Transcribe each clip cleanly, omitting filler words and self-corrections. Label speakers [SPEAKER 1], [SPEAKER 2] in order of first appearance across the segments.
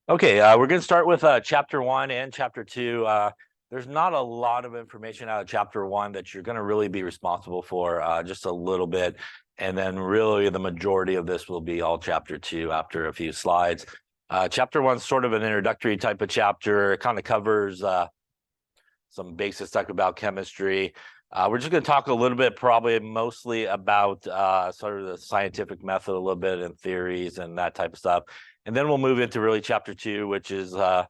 [SPEAKER 1] Okay, we're going to start with chapter 1 and chapter 2. There's not a lot of information out of chapter 1 that you're going to really be responsible for, just a little bit. And then really the majority of this will be all chapter 2 after a few slides. Chapter 1 is sort of an introductory type of chapter. It kind of covers some basic stuff about chemistry. We're just going to talk a little bit, probably mostly about sort of the scientific method a little bit and theories and that type of stuff. And then we'll move into really chapter 2, which is all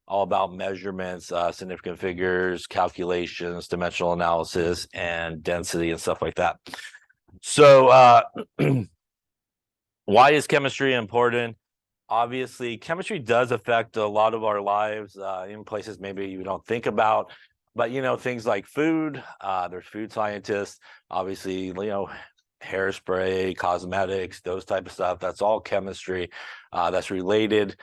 [SPEAKER 1] about measurements, significant figures, calculations, dimensional analysis, and density and stuff like that. So why is chemistry important? Obviously, chemistry does affect a lot of our lives in places maybe you don't think about. But, things like food, there's food scientists, obviously, hairspray, cosmetics, those type of stuff. That's all chemistry that's related.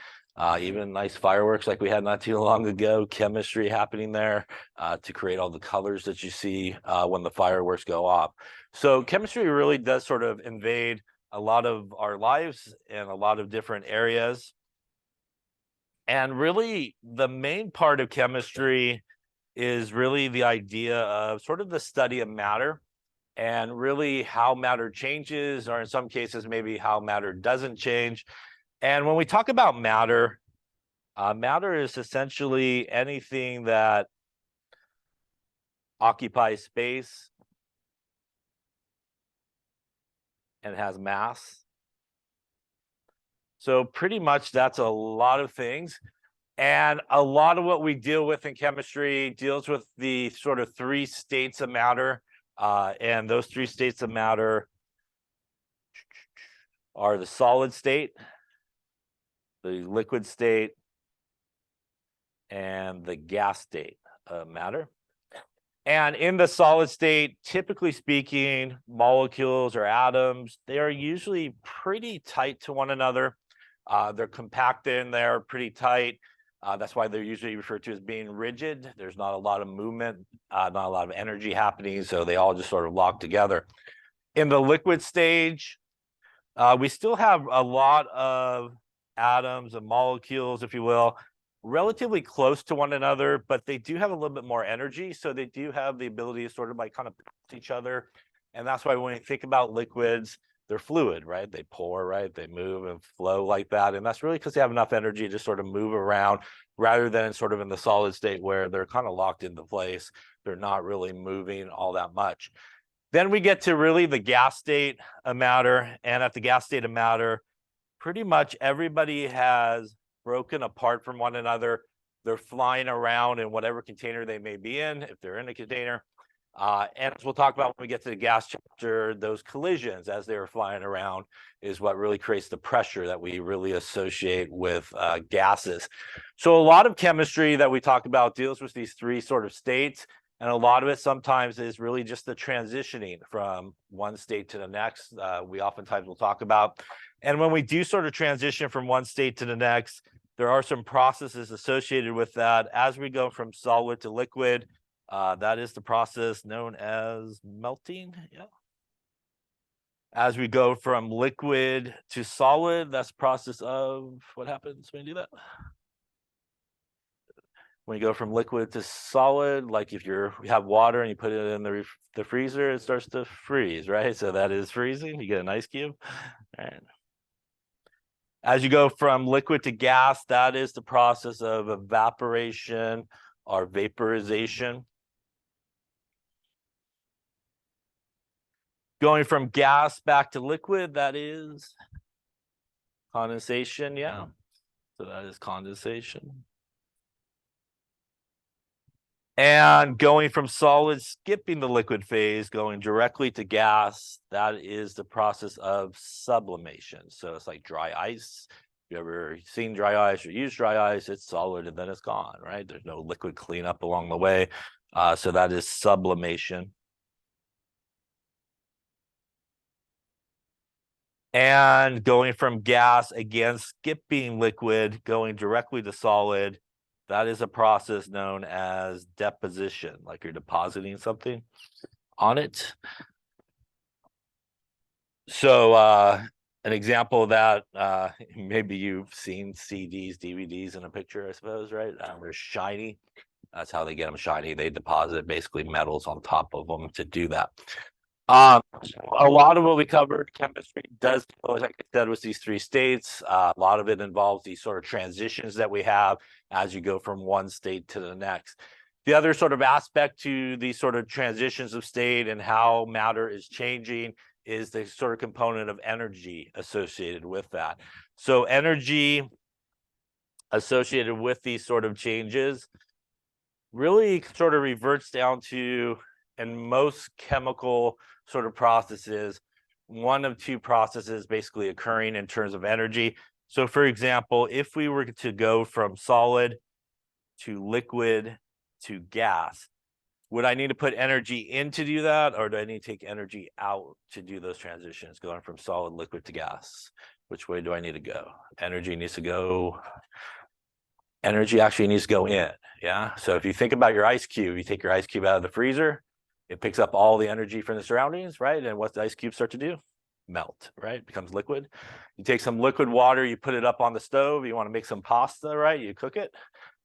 [SPEAKER 1] Even nice fireworks like we had not too long ago, chemistry happening there to create all the colors that you see when the fireworks go off. So chemistry really does sort of invade a lot of our lives in a lot of different areas. And really, the main part of chemistry is really the idea of sort of the study of matter and really how matter changes, or in some cases, maybe how matter doesn't change. And when we talk about matter, matter is essentially anything that occupies space and has mass. So pretty much that's a lot of things. And a lot of what we deal with in chemistry deals with the sort of 3 states of matter. And those 3 states of matter are the solid state, the liquid state, and the gas state of matter. And in the solid state, typically speaking, molecules or atoms, they are usually pretty tight to one another. They're compacted and they're pretty tight. That's why they're usually referred to as being rigid. There's not a lot of movement, not a lot of energy happening, so they all just sort of lock together. In the liquid stage, we still have a lot of atoms and molecules, if you will, relatively close to one another, but they do have a little bit more energy. So they do have the ability to sort of like kind of each other. And that's why when you think about liquids, they're fluid, right? They pour, right? They move and flow like that. And that's really because they have enough energy to sort of move around rather than sort of in the solid state where they're kind of locked into place. They're not really moving all that much. Then we get to really the gas state of matter. And at the gas state of matter, pretty much everybody has broken apart from one another. They're flying around in whatever container they may be in, if they're in a container. And as we'll talk about when we get to the gas chapter, those collisions as they're flying around is what really creates the pressure that we really associate with gases. So a lot of chemistry that we talk about deals with these 3 sort of states. And a lot of it sometimes is really just the transitioning from one state to the next. We oftentimes will talk about. And when we do sort of transition from one state to the next, there are some processes associated with that. As we go from solid to liquid, that is the process known as melting. Yeah. As we go from liquid to solid, that's the process of what happens when you do that. When you go from liquid to solid, like if you have water and you put it in the freezer, it starts to freeze, right? So that is freezing. You get an ice cube. All right. As you go from liquid to gas, that is the process of evaporation or vaporization. Going from gas back to liquid, that is condensation. Yeah. So that is condensation. And going from solid, skipping the liquid phase, going directly to gas, that is the process of sublimation. So it's like dry ice. If you ever seen dry ice or used dry ice, it's solid and then it's gone, right? There's no liquid cleanup along the way. So that is sublimation. And going from gas, again, skipping liquid, going directly to solid, that is a process known as deposition, like you're depositing something on it. So An example of that, maybe you've seen CDs, DVDs in a picture, I suppose, right? They're shiny. That's how they get them shiny. They deposit basically metals on top of them to do that. A lot of what we covered, chemistry does, like I said, with these three states. A lot of it involves these sort of transitions that we have as you go from one state to the next. The other sort of aspect to these sort of transitions of state and how matter is changing is the sort of component of energy associated with that. So energy associated with these sort of changes really sort of reverts down to, in most chemical sort of processes, one of two processes basically occurring in terms of energy. So for example, if we were to go from solid to liquid to gas, would I need to put energy in to do that, or do I need to take energy out to do those transitions, going from solid, liquid to gas? Which way do I need to go? Energy actually needs to go in, yeah? So if you think about your ice cube, you take your ice cube out of the freezer, it picks up all the energy from the surroundings, right? And what the ice cubes start to do? Melt, right? It becomes liquid. You take some liquid water, you put it up on the stove, you want to make some pasta, right? You cook it,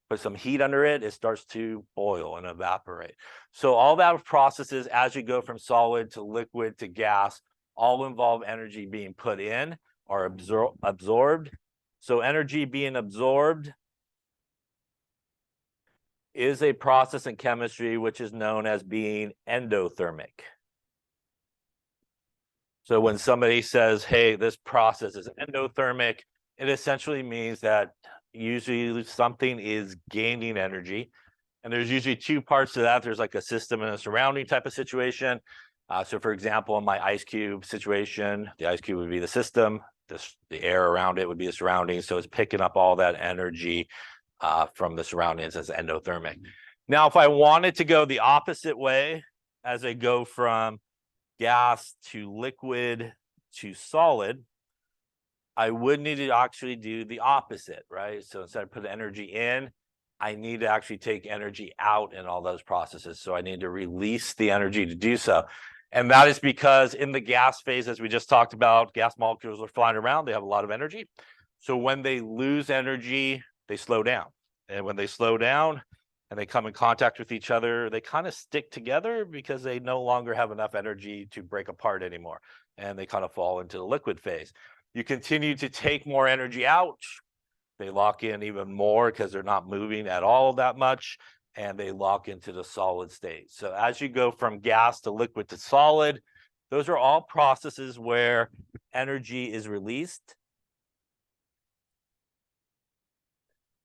[SPEAKER 1] put some heat under it, it starts to boil and evaporate. So all that processes as you go from solid to liquid to gas all involve energy being put in or absorbed. So energy being absorbed is a process in chemistry which is known as being endothermic. So when somebody says, hey, this process is endothermic, it essentially means that usually something is gaining energy. And there's usually two parts to that. There's like a system and a surrounding type of situation. So for example, in my ice cube situation, the ice cube would be the system, the air around it would be the surroundings. So it's picking up all that energy from the surroundings as endothermic. Now, if I wanted to go the opposite way, as I go from gas to liquid to solid, I would need to actually do the opposite, right? So instead of putting energy in, I need to actually take energy out in all those processes. So I need to release the energy to do so. And that is because in the gas phase, as we just talked about, gas molecules are flying around, they have a lot of energy. So when they lose energy, they slow down. And when they slow down and they come in contact with each other, they kind of stick together because they no longer have enough energy to break apart anymore. And they kind of fall into the liquid phase. You continue to take more energy out, they lock in even more because they're not moving at all that much, and they lock into the solid state. So as you go from gas to liquid to solid, those are all processes where energy is released.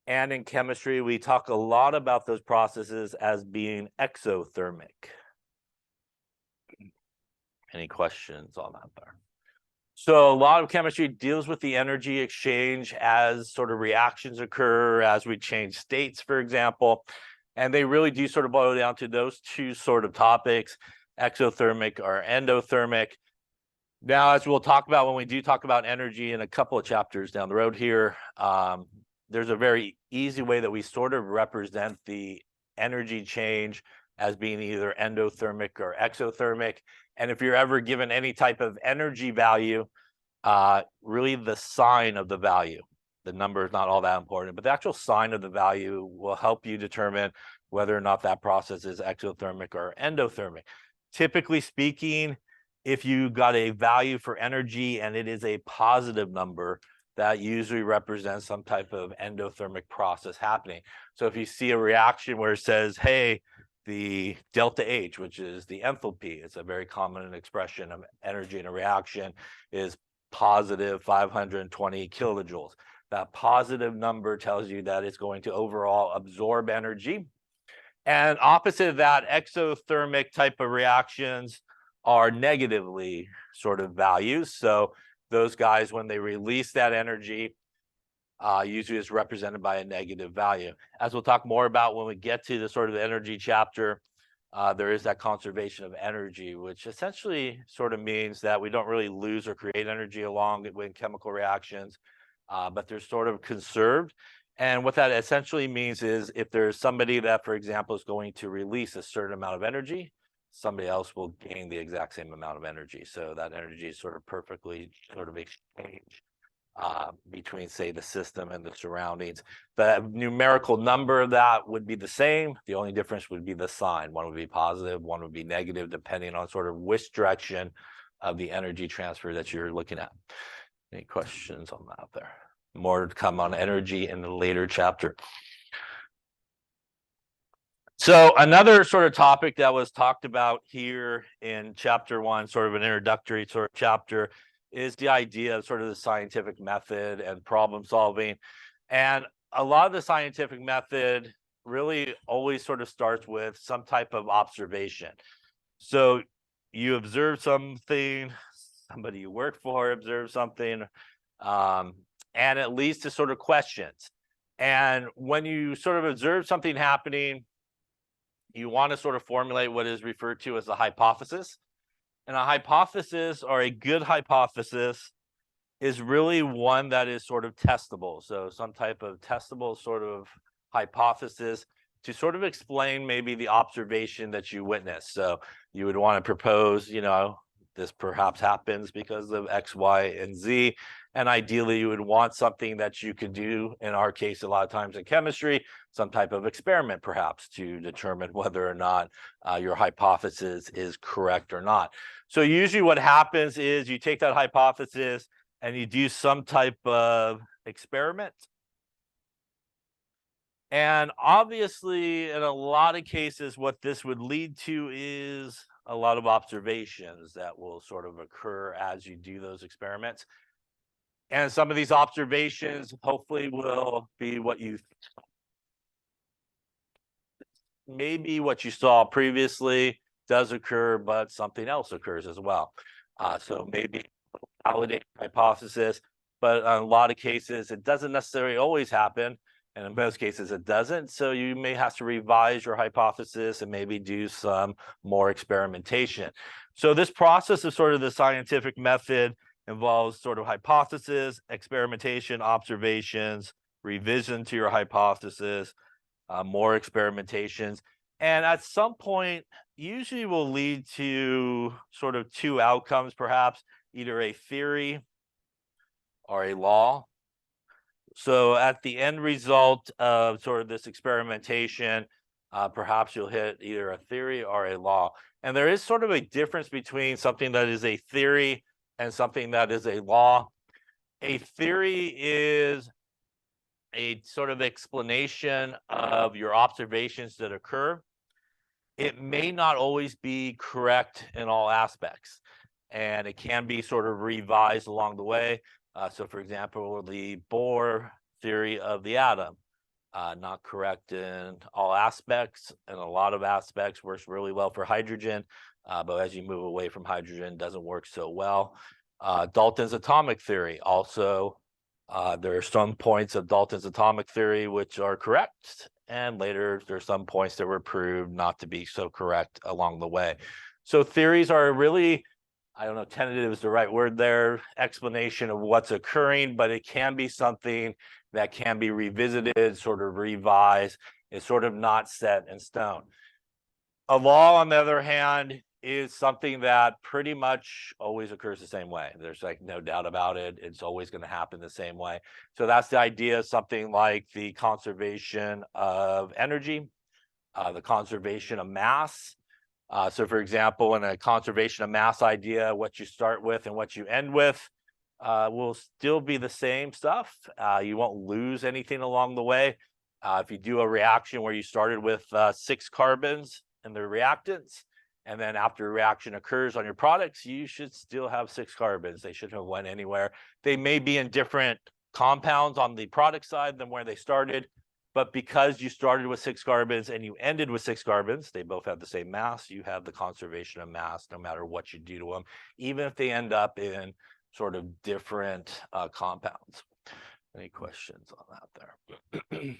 [SPEAKER 1] And in chemistry, we talk a lot about those processes as being exothermic. Any questions on that there? So a lot of chemistry deals with the energy exchange as sort of reactions occur, as we change states, for example. And they really do sort of boil down to those two sort of topics, exothermic or endothermic. Now, as we'll talk about when we do talk about energy in a couple of chapters down the road here, there's a very easy way that we sort of represent the energy change as being either endothermic or exothermic. And if you're ever given any type of energy value, really the sign of the value, the number is not all that important, but the actual sign of the value will help you determine whether or not that process is exothermic or endothermic. Typically speaking, if you got a value for energy and it is a positive number, that usually represents some type of endothermic process happening. So if you see a reaction where it says, hey, the delta H, which is the enthalpy, it's a very common expression of energy in a reaction, is positive 520 kilojoules. That positive number tells you that it's going to overall absorb energy. And opposite of that, exothermic type of reactions are negatively sort of values. So those guys, when they release that energy, usually is represented by a negative value. As we'll talk more about when we get to the sort of energy chapter, there is that conservation of energy, which essentially sort of means that we don't really lose or create energy along with chemical reactions, but they're sort of conserved. And what that essentially means is if there's somebody that, for example, is going to release a certain amount of energy, somebody else will gain the exact same amount of energy. So that energy is sort of perfectly sort of exchanged between, say, the system and the surroundings. The numerical number of that would be the same. The only difference would be the sign. One would be positive, one would be negative, depending on sort of which direction of the energy transfer that you're looking at. Any questions on that there? More to come on energy in the later chapter. So another sort of topic that was talked about here in chapter 1, sort of an introductory sort of chapter, is the idea of sort of the scientific method and problem solving. And a lot of the scientific method really always sort of starts with some type of observation. So you observe something, somebody you work for observes something, and it leads to sort of questions. And when you sort of observe something happening, you want to sort of formulate what is referred to as a hypothesis. And a hypothesis, or a good hypothesis, is really one that is sort of testable. So some type of testable sort of hypothesis to sort of explain maybe the observation that you witnessed. So you would want to propose, this perhaps happens because of X, Y, and Z. And ideally, you would want something that you could do, in our case, a lot of times in chemistry, some type of experiment, perhaps, to determine whether or not your hypothesis is correct or not. So usually what happens is you take that hypothesis and you do some type of experiment. And obviously, in a lot of cases, what this would lead to is a lot of observations that will sort of occur as you do those experiments. And some of these observations hopefully will be what you maybe what you saw previously does occur, but something else occurs as well. So maybe validate hypothesis, but in a lot of cases, it doesn't necessarily always happen. And in most cases, it doesn't. So you may have to revise your hypothesis and maybe do some more experimentation. So this process of sort of the scientific method involves sort of hypothesis, experimentation, observations, revision to your hypothesis, more experimentations. And at some point, usually will lead to sort of two outcomes, perhaps either a theory or a law. So at the end result of sort of this experimentation, perhaps you'll hit either a theory or a law. And there is sort of a difference between something that is a theory and something that is a law. A theory is a sort of explanation of your observations that occur. It may not always be correct in all aspects, and it can be sort of revised along the way. So for example, the Bohr theory of the atom, not correct in all aspects, and a lot of aspects works really well for hydrogen, but as you move away from hydrogen, doesn't work so well. Dalton's atomic theory also, there are some points of Dalton's atomic theory which are correct, and later there's some points that were proved not to be so correct along the way. So theories are really, I don't know, tentative is the right word there, explanation of what's occurring, but it can be something that can be revisited, sort of revised. It's sort of not set in stone. A law, on the other hand, is something that pretty much always occurs the same way. There's like no doubt about it. It's always going to happen the same way. So that's the idea of something like the conservation of energy, the conservation of mass. So for example, in a conservation of mass idea, what you start with and what you end with will still be the same stuff. You won't lose anything along the way. If you do a reaction where you started with 6 carbons in the reactants, and then after a reaction occurs on your products, you should still have 6 carbons. They shouldn't have went anywhere. They may be in different compounds on the product side than where they started, but because you started with 6 carbons and you ended with 6 carbons, they both have the same mass. You have the conservation of mass no matter what you do to them, even if they end up in sort of different compounds. Any questions on that there?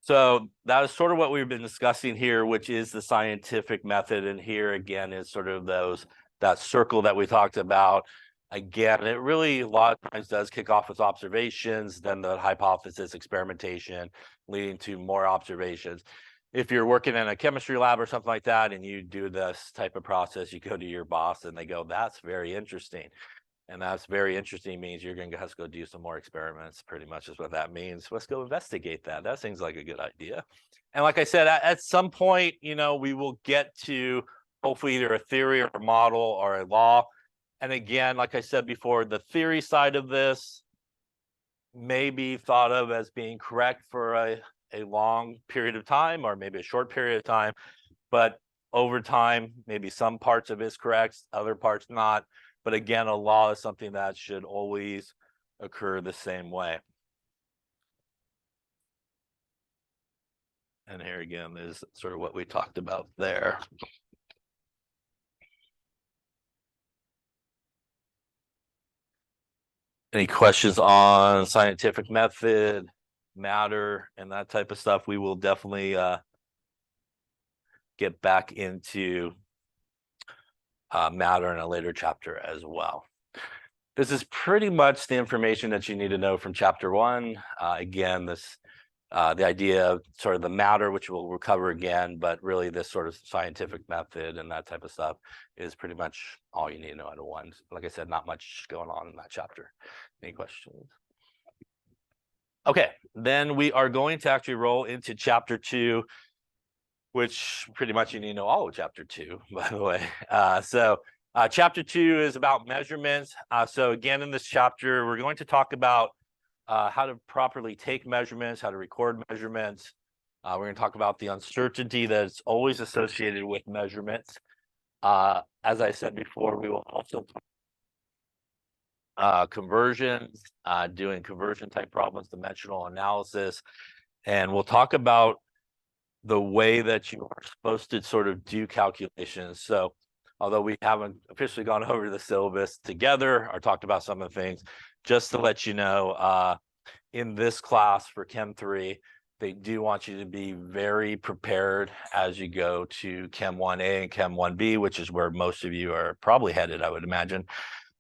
[SPEAKER 1] So that is sort of what we've been discussing here, which is the scientific method. And here again is sort of that circle that we talked about. Again, it really a lot of times does kick off with observations, then the hypothesis experimentation leading to more observations. If you're working in a chemistry lab or something like that and you do this type of process, you go to your boss and they go, that's very interesting. And that's very interesting means you're going to have to go do some more experiments, pretty much is what that means. Let's go investigate that. That seems like a good idea. And like I said, at some point, you know, we will get to hopefully either a theory or a model or a law. And again, like I said before, the theory side of this may be thought of as being correct for a long period of time or maybe a short period of time. But over time, maybe some parts of it is correct, other parts not. But again, a law is something that should always occur the same way. And here again is sort of what we talked about there. Any questions on scientific method, matter, and that type of stuff? We will definitely get back into matter in a later chapter as well. This is pretty much the information that you need to know from chapter 1. Again, this the idea of sort of the matter, which we'll cover again, but really this sort of scientific method and that type of stuff is pretty much all you need to know out of 1. Like I said, not much going on in that chapter. Any questions? Okay, then we are going to actually roll into chapter 2, which pretty much you need to know all of chapter 2, by the way. Chapter 2 is about measurements. So again, in this chapter, we're going to talk about how to properly take measurements, how to record measurements. We're going to talk about the uncertainty that's always associated with measurements. As I said before, we will also conversions, doing conversion type problems, dimensional analysis, and we'll talk about the way that you are supposed to sort of do calculations. So although we haven't officially gone over the syllabus together or talked about some of the things, just to let you know, in this class for Chem 3, they do want you to be very prepared as you go to Chem 1A and Chem 1B, which is where most of you are probably headed, I would imagine.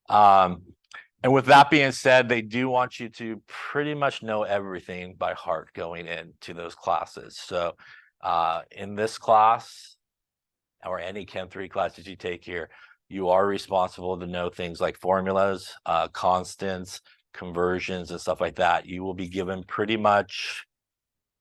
[SPEAKER 1] And with that being said, they do want you to pretty much know everything by heart going into those classes. So in this class, or any Chem 3 classes you take here, you are responsible to know things like formulas, constants, conversions, and stuff like that. You will be given pretty much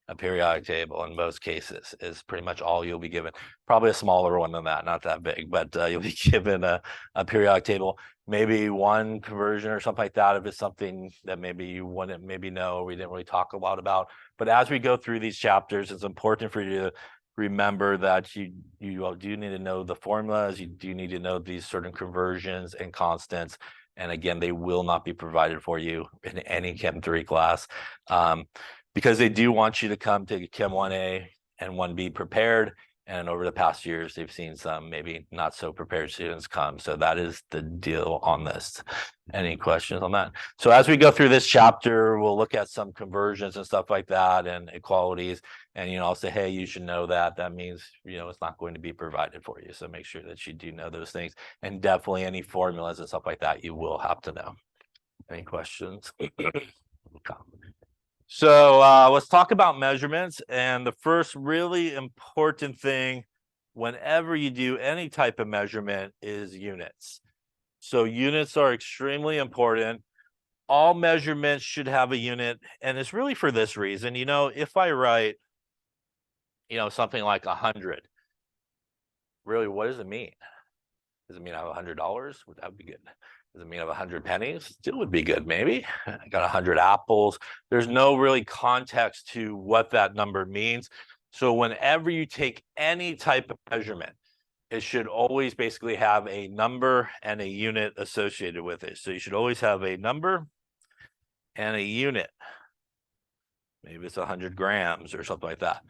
[SPEAKER 1] a periodic table in most cases is pretty much all you'll be given. Probably a smaller one than that, not that big, but you'll be given a periodic table, maybe one conversion or something like that if it's something that maybe you wouldn't maybe know, we didn't really talk a lot about. But as we go through these chapters, it's important for you to remember that you do need to know the formulas, you do need to know these certain conversions and constants. And again, they will not be provided for you in any Chem 3 class. Because they do want you to come to Chem 1A and 1B prepared. And over the past years, they've seen some maybe not so prepared students come. So that is the deal on this. Any questions on that? So as we go through this chapter, we'll look at some conversions and stuff like that and equalities. And, I'll say, hey, you should know that. That means, it's not going to be provided for you. So make sure that you do know those things. And definitely any formulas and stuff like that, you will have to know. Any questions? So let's talk about measurements. And the first really important thing whenever you do any type of measurement is units. So units are extremely important. All measurements should have a unit. And it's really for this reason. If I write, something like 100, really, what does it mean? Does it mean I have $100? That would be good. Does it mean I have 100 pennies? Still would be good, maybe. I got 100 apples. There's no really context to what that number means. So whenever you take any type of measurement, it should always basically have a number and a unit associated with it. So you should always have a number and a unit. Maybe it's 100 grams or something like that.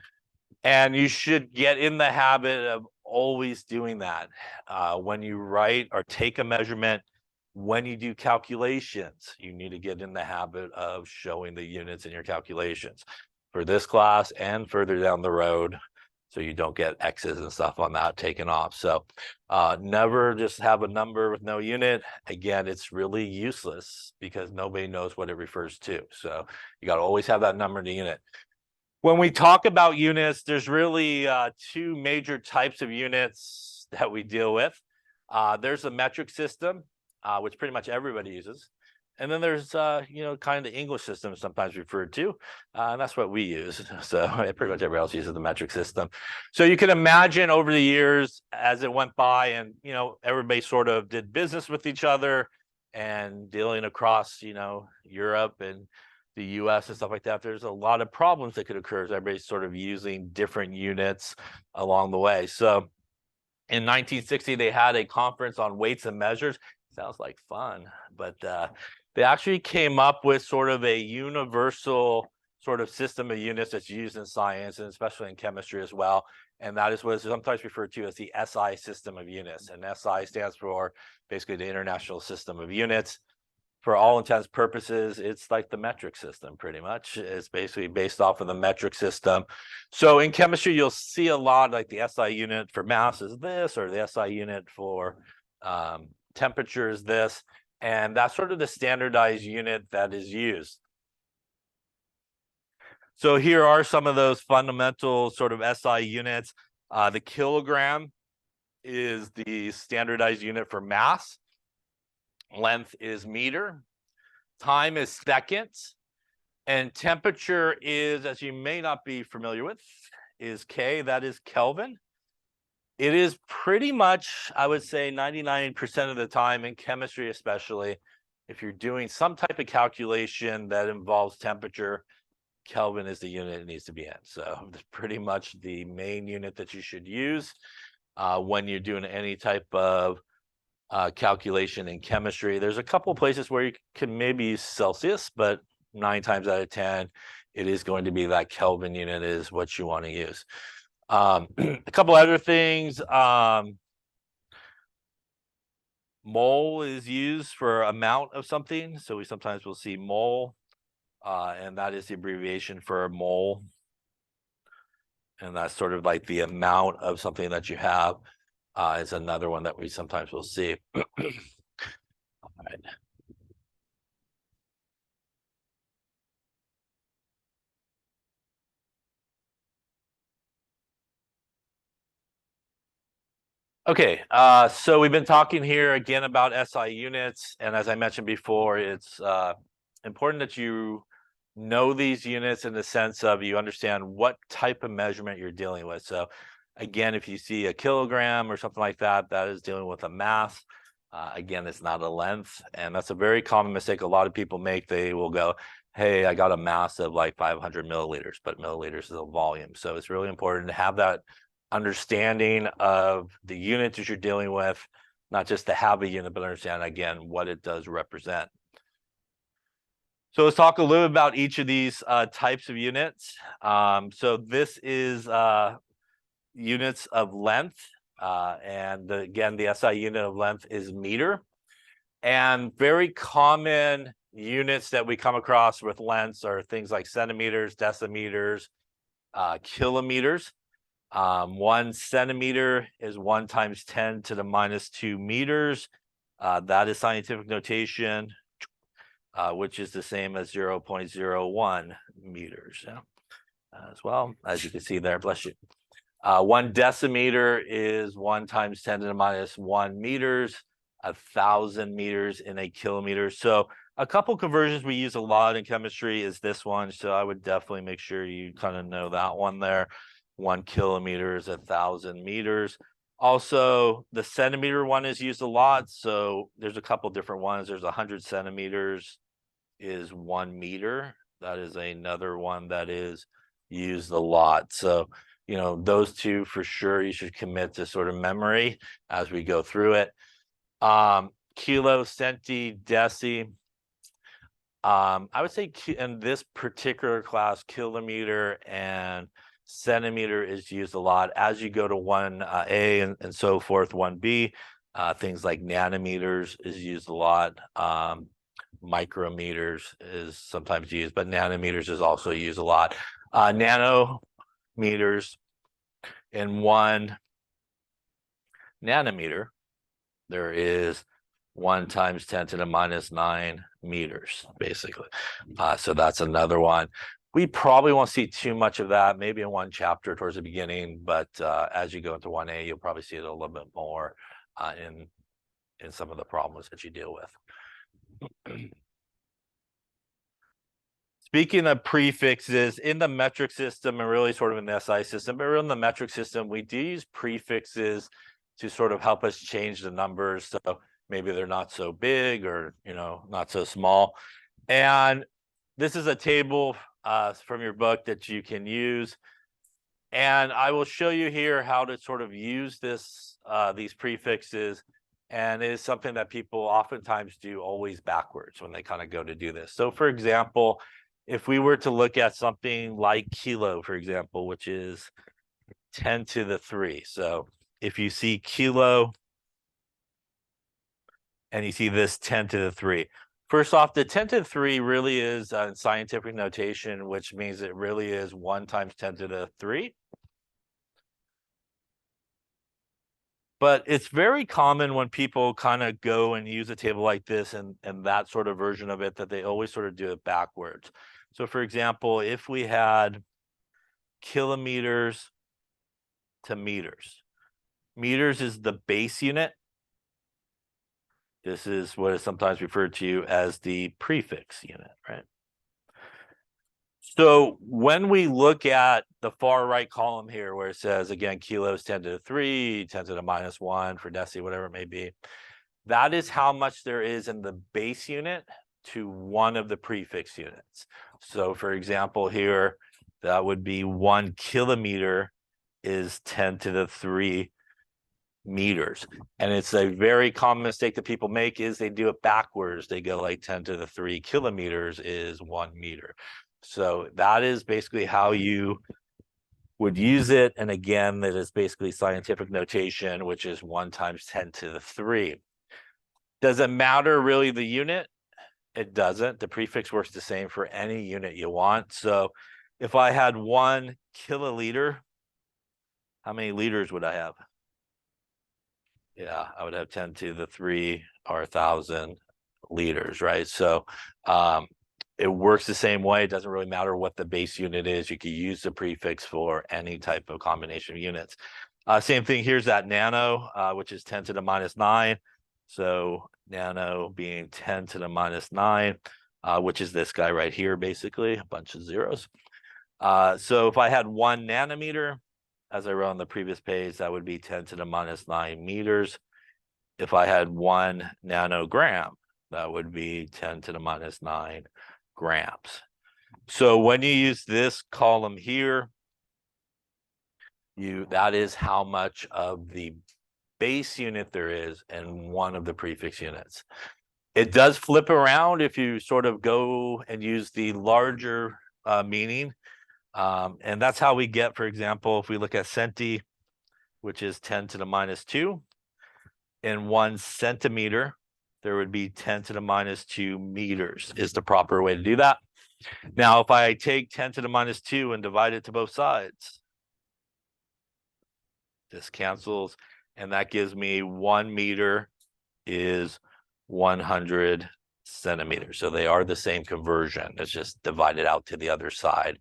[SPEAKER 1] And you should get in the habit of always doing that. When you write or take a measurement, when you do calculations, you need to get in the habit of showing the units in your calculations for this class and further down the road. so you don't get X's and stuff on that taken off. So never just have a number with no unit. Again, it's really useless because nobody knows what it refers to. So you got to always have that number in the unit. When we talk about units, there's really two major types of units that we deal with. There's a metric system, which pretty much everybody uses. And then there's, kind of the English system sometimes referred to, and that's what we use. So pretty much everybody else uses the metric system. So you can imagine over the years as it went by and, everybody sort of did business with each other and dealing across, Europe and the US and stuff like that, there's a lot of problems that could occur as everybody's sort of using different units along the way. So in 1960, they had a conference on weights and measures. Sounds like fun, but they actually came up with sort of a universal sort of system of units that's used in science and especially in chemistry as well. And that is what is sometimes referred to as the SI system of units. And SI stands for basically the International System of Units. For all intents and purposes, it's like the metric system pretty much. It's basically based off of the metric system. So in chemistry, you'll see a lot like the SI unit for mass is this, or the SI unit for temperature is this. And that's sort of the standardized unit that is used. So here are some of those fundamental sort of SI units. The kilogram is the standardized unit for mass. Length is meter, time is seconds, and temperature is, as you may not be familiar with, is K, that is Kelvin. It is pretty much, I would say 99% of the time in chemistry especially, if you're doing some type of calculation that involves temperature, Kelvin is the unit it needs to be in. So it's pretty much the main unit that you should use when you're doing any type of calculation in chemistry. There's a couple places where you can maybe use Celsius, but 9 times out of 10, it is going to be that Kelvin unit is what you want to use. A couple other things. Mole is used for amount of something. So we sometimes will see mole, and that is the abbreviation for mole. And that's sort of like the amount of something that you have. Is another one that we sometimes will see. All right. Okay, so we've been talking here again about SI units, and as I mentioned before, it's important that you know these units in the sense of you understand what type of measurement you're dealing with. So again, if you see a kilogram or something like that, that is dealing with a mass. Again, it's not a length, and that's a very common mistake a lot of people make. They will go, hey, I got a mass of like 500 milliliters, but milliliters is a volume. So it's really important to have that understanding of the units that you're dealing with, not just to have a unit, but understand, again, what it does represent. So let's talk a little bit about each of these types of units. So this is units of length. And again, the SI unit of length is meter. And very common units that we come across with lengths are things like centimeters, decimeters, kilometers. 1 centimeter is 1 times 10 to the minus 2 meters. That is scientific notation, which is the same as 0.01 meters as well, as you can see there. Bless you. 1 decimeter is 1 times 10 to the minus 1 meters. 1,000 meters in a kilometer. So a couple conversions we use a lot in chemistry is this one. So I would definitely make sure you kind of know that one there. 1 kilometer is 1,000 meters. Also, the centimeter one is used a lot. So there's a couple different ones. There's 100 centimeters is 1 meter. That is another one that is used a lot. So, those two for sure you should commit to sort of memory as we go through it. Kilo, centi, deci. I would say in this particular class, kilometer and centimeter is used a lot. As you go to 1A and so forth, 1B, things like nanometers is used a lot. Micrometers is sometimes used, but nanometers is also used a lot. Nanometers in 1 nanometer, there is 1 times 10 to the minus 9 meters, basically. So that's another one. We probably won't see too much of that, maybe in one chapter towards the beginning, but as you go into 1A, you'll probably see it a little bit more in some of the problems that you deal with. Speaking of prefixes, in the metric system and really sort of in the SI system, but in the metric system, we do use prefixes to sort of help us change the numbers. So maybe they're not so big or, not so small. And this is a table from your book that you can use. And I will show you here how to sort of use these prefixes. And it is something that people oftentimes do always backwards when they kind of go to do this. So for example, if we were to look at something like kilo, for example, which is 10 to the 3. So if you see kilo and you see this 10 to the 3, first off, the 10 to the 3 really is scientific notation, which means it really is 1 times 10 to the 3. But it's very common when people kind of go and use a table like this and that sort of version of it, that they always sort of do it backwards. So for example, if we had kilometers to meters, meters is the base unit. This is what is sometimes referred to as the prefix unit, right? So when we look at the far right column here, where it says, again, kilos 10 to the 3, 10 to the minus 1 for deci, whatever it may be, that is how much there is in the base unit to one of the prefix units. So for example, here, that would be 1 kilometer is 10 to the 3 meters. And it's a very common mistake that people make is they do it backwards. They go like 10 to the 3 kilometers is 1 meter. So that is basically how you would use it. And again, that is basically scientific notation, which is 1 times 10 to the 3. Does it matter really the unit? It doesn't. The prefix works the same for any unit you want. So if I had 1 kiloliter, how many liters would I have? Yeah, I would have 10 to the 3 or 1,000 liters, right? So it works the same way. It doesn't really matter what the base unit is. You can use the prefix for any type of combination of units. Same thing, here's that nano, which is 10 to the minus 9. So nano being 10 to the minus 9, which is this guy right here, basically, a bunch of zeros. So if I had 1 nanometer, as I wrote on the previous page, that would be 10 to the minus 9 meters. If I had 1 nanogram, that would be 10 to the minus 9 grams. So when you use this column here, that is how much of the base unit there is in one of the prefix units. It does flip around if you sort of go and use the larger meaning. And that's how we get, for example, if we look at centi, which is 10 to the minus 2, in 1 centimeter, there would be 10 to the minus 2 meters is the proper way to do that. Now, if I take 10 to the minus 2 and divide it to both sides, this cancels, and that gives me 1 meter is 100 centimeters. So they are the same conversion. It's just divided out to the other side.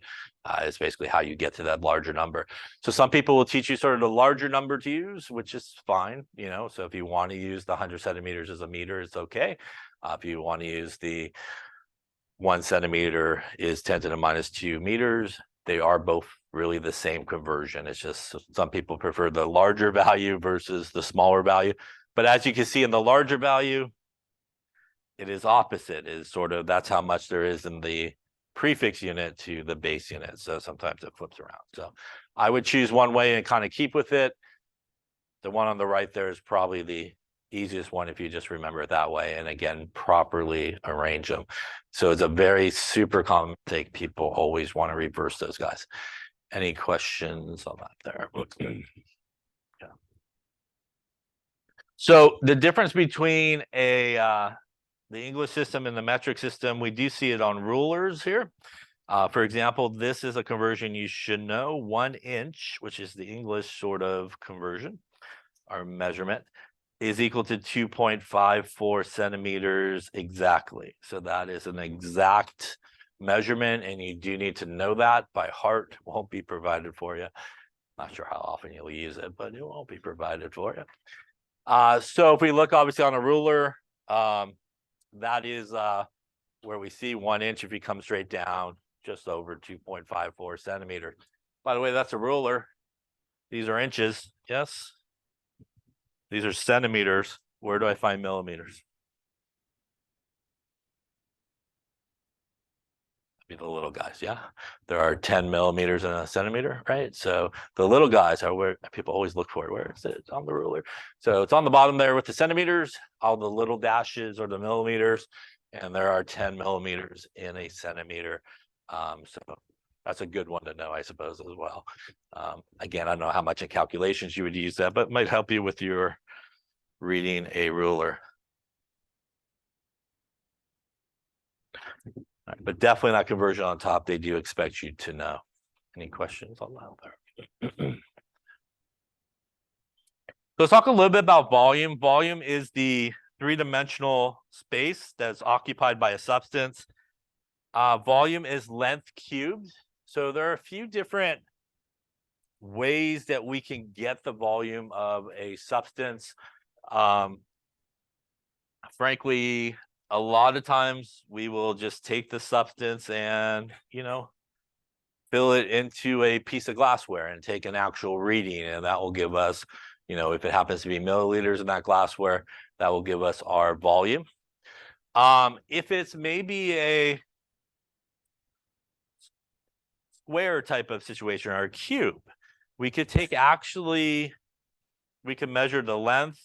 [SPEAKER 1] It's basically how you get to that larger number. So some people will teach you sort of the larger number to use, which is fine, So if you want to use the 100 centimeters as a meter, it's okay. If you want to use the 1 centimeter is 10 to the minus 2 meters, they are both really the same conversion. It's just some people prefer the larger value versus the smaller value. But as you can see in the larger value, it is opposite, is sort of that's how much there is in the prefix unit to the base unit. So sometimes it flips around. So I would choose one way and kind of keep with it. The one on the right there is probably the easiest one if you just remember it that way. And again, properly arrange them. So it's a very super common mistake. People always want to reverse those guys. Any questions on that there? Yeah. So the difference between the English system and the metric system, we do see it on rulers here. For example, this is a conversion you should know. 1 inch, which is the English sort of conversion or measurement, is equal to 2.54 centimeters exactly. So that is an exact measurement, and you do need to know that by heart. Won't be provided for you. Not sure how often you'll use it, but it won't be provided for you. So if we look obviously on a ruler, that is where we see 1 inch. If you come straight down, just over 2.54 centimeters. By the way, that's a ruler. These are inches. Yes. These are centimeters. Where do I find millimeters? Be the little guys. Yeah. There are 10 millimeters in a centimeter, right? So the little guys are where people always look for it. Where is it? On the ruler. So it's on the bottom there with the centimeters. All the little dashes are the millimeters. And there are 10 millimeters in a centimeter. So that's a good one to know, I suppose, as well. Again, I don't know how much in calculations you would use that, but it might help you with your reading a ruler. Right, but definitely not conversion on top. They do expect you to know. Any questions on that there? So let's talk a little bit about volume. Volume is the three-dimensional space that's occupied by a substance. Volume is length cubed. So there are a few different ways that we can get the volume of a substance. Frankly, a lot of times we will just take the substance and, fill it into a piece of glassware and take an actual reading, and that will give us, if it happens to be milliliters in that glassware, that will give us our volume. If it's maybe a square type of situation or a cube, we could measure the length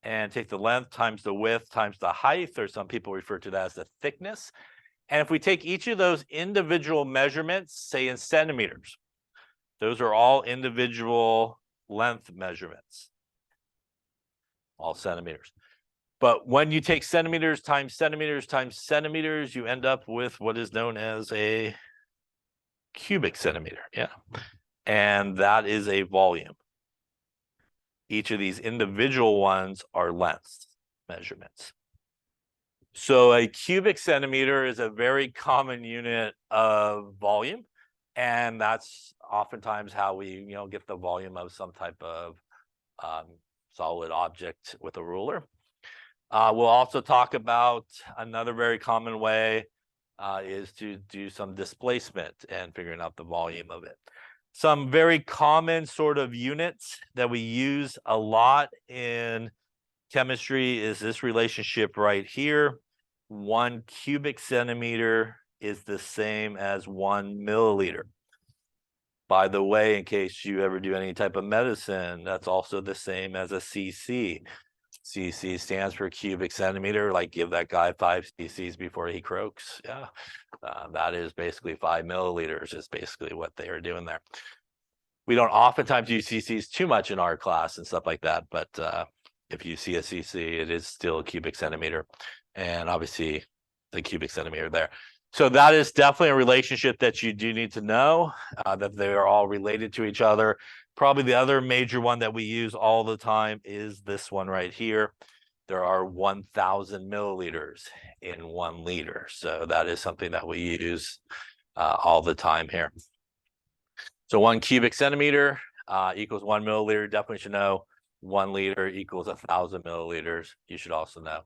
[SPEAKER 1] and take the length times the width times the height, or some people refer to that as the thickness. And if we take each of those individual measurements, say in centimeters, those are all individual length measurements, all centimeters. But when you take centimeters times centimeters times centimeters, you end up with what is known as a cubic centimeter. Yeah. And that is a volume. Each of these individual ones are length measurements. So a cubic centimeter is a very common unit of volume. And that's oftentimes how we, get the volume of some type of solid object with a ruler. We'll also talk about another very common way is to do some displacement and figuring out the volume of it. Some very common sort of units that we use a lot in chemistry is this relationship right here. 1 cubic centimeter is the same as 1 milliliter. By the way, in case you ever do any type of medicine, that's also the same as a cc. cc stands for cubic centimeter, like give that guy 5 cc's before he croaks. Yeah, that is basically 5 milliliters is basically what they are doing there. We don't oftentimes use cc's too much in our class and stuff like that, but if you see a cc, it is still a cubic centimeter, and obviously the cubic centimeter there. So that is definitely a relationship that you do need to know, that they are all related to each other. Probably the other major one that we use all the time is this one right here. There are 1,000 milliliters in 1 liter. So that is something that we use all the time here. So 1 cubic centimeter equals 1 milliliter. Definitely should know 1 liter equals 1,000 milliliters. You should also know.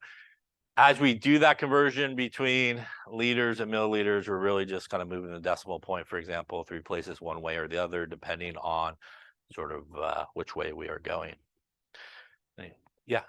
[SPEAKER 1] As we do that conversion between liters and milliliters, we're really just kind of moving the decimal point, for example, 3 places one way or the other, depending on sort of which way we are going. Yeah.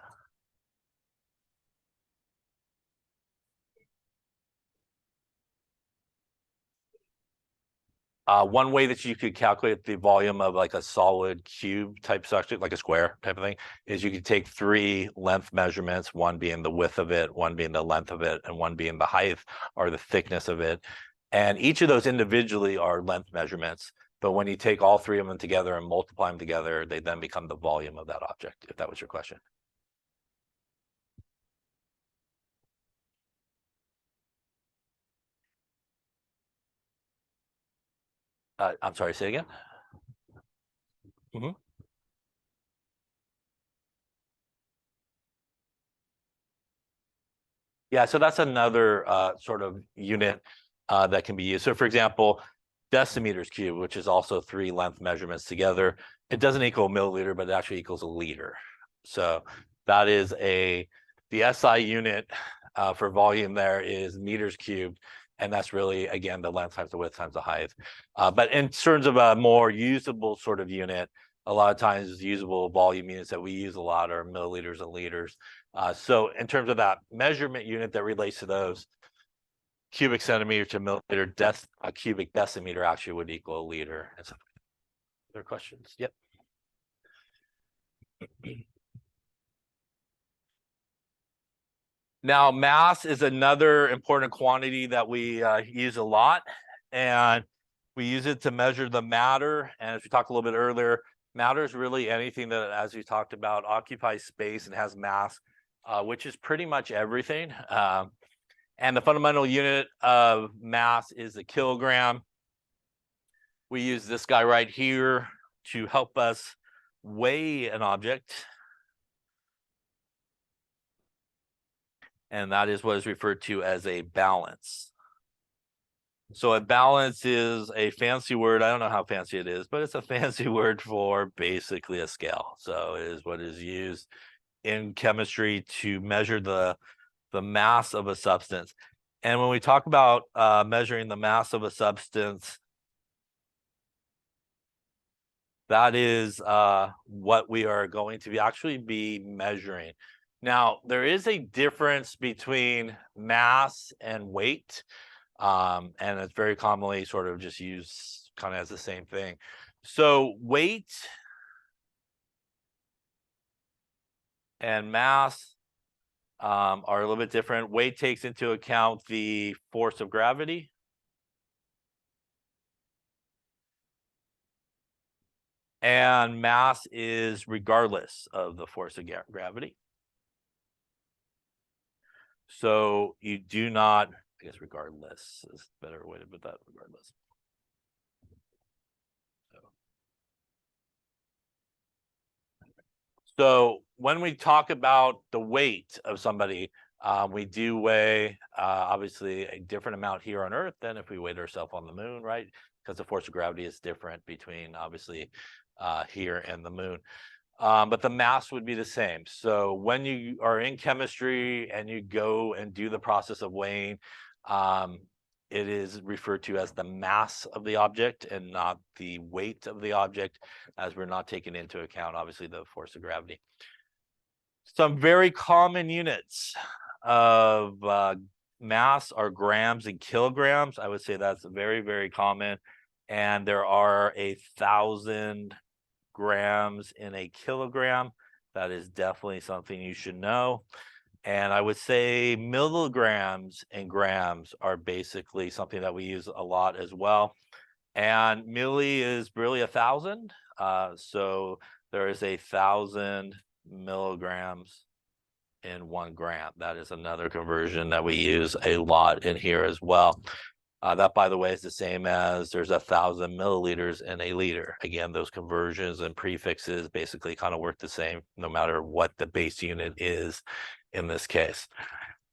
[SPEAKER 1] One way that you could calculate the volume of like a solid cube type structure, like a square type of thing, is you could take 3 length measurements, one being the width of it, one being the length of it, and one being the height or the thickness of it. And each of those individually are length measurements. But when you take all 3 of them together and multiply them together, they then become the volume of that object, if that was your question. I'm sorry, say again. Yeah, so that's another sort of unit that can be used. So for example, decimeters cubed, which is also 3 length measurements together, it doesn't equal a milliliter, but it actually equals a liter. So that is the SI unit for volume there is meters cubed. And that's really, again, the length times the width times the height. But in terms of a more usable sort of unit, a lot of times usable volume units that we use a lot are milliliters and liters. So in terms of that measurement unit that relates to those, cubic centimeter to milliliter, a cubic decimeter actually would equal a liter. And so, other questions? Yep. Now, mass is another important quantity that we use a lot, and we use it to measure the matter. And as we talked a little bit earlier, matter is really anything that, as we talked about, occupies space and has mass, which is pretty much everything. And the fundamental unit of mass is a kilogram. We use this guy right here to help us weigh an object. And that is what is referred to as a balance. So a balance is a fancy word. I don't know how fancy it is, but it's a fancy word for basically a scale. So it is what is used in chemistry to measure the mass of a substance. And when we talk about measuring the mass of a substance, that is what we are going to actually be measuring. Now, there is a difference between mass and weight, and it's very commonly sort of just used kind of as the same thing. So weight and mass are a little bit different. Weight takes into account the force of gravity. And mass is regardless of the force of gravity. So you do not, I guess regardless is a better way to put that, regardless. So when we talk about the weight of somebody, we do weigh obviously a different amount here on Earth than if we weighed ourselves on the moon, right? Because the force of gravity is different between obviously here and the moon. But the mass would be the same. So when you are in chemistry and you go and do the process of weighing, it is referred to as the mass of the object and not the weight of the object, as we're not taking into account, obviously, the force of gravity. Some very common units of mass are grams and kilograms. I would say that's very, very common. And there are 1,000 grams in a kilogram. That is definitely something you should know. And I would say milligrams and grams are basically something that we use a lot as well. And milli is really 1,000. So there is 1,000 milligrams in 1 gram. That is another conversion that we use a lot in here as well. That, by the way, is the same as there's 1,000 milliliters in a liter. Again, those conversions and prefixes basically kind of work the same, no matter what the base unit is in this case.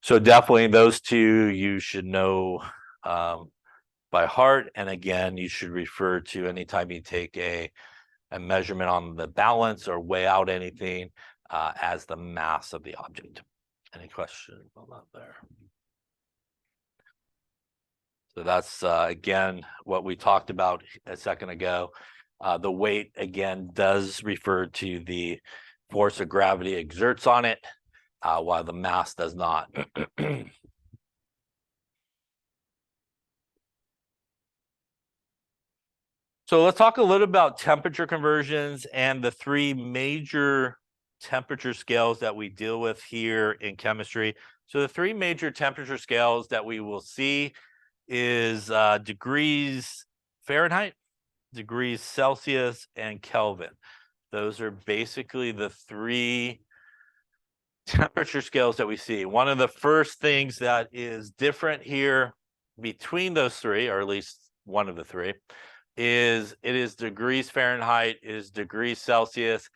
[SPEAKER 1] So definitely those two you should know by heart. And again, you should refer to anytime you take a measurement on the balance or weigh out anything as the mass of the object. Any questions about that there? So that's, again, what we talked about a second ago. The weight, again, does refer to the force of gravity exerts on it, while the mass does not. So let's talk a little about temperature conversions and the 3 major temperature scales that we deal with here in chemistry. So the 3 major temperature scales that we will see is degrees Fahrenheit, degrees Celsius, and Kelvin. Those are basically the 3 temperature scales that we see. One of the first things that is different here between those 3, or at least one of the 3, it is degrees Fahrenheit, is degrees Celsius.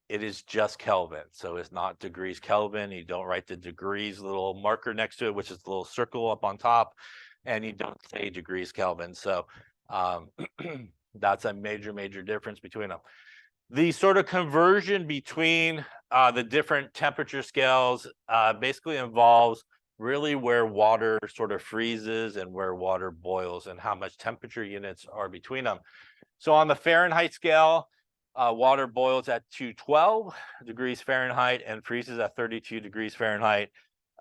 [SPEAKER 1] It is just Kelvin. So it's not degrees Kelvin. You don't write the degrees little marker next to it, which is the little circle up on top. And you don't say degrees Kelvin. So that's a major difference between them. The sort of conversion between the different temperature scales basically involves really where water sort of freezes and where water boils and how much temperature units are between them. So on the Fahrenheit scale, water boils at 212 degrees Fahrenheit and freezes at 32 degrees Fahrenheit.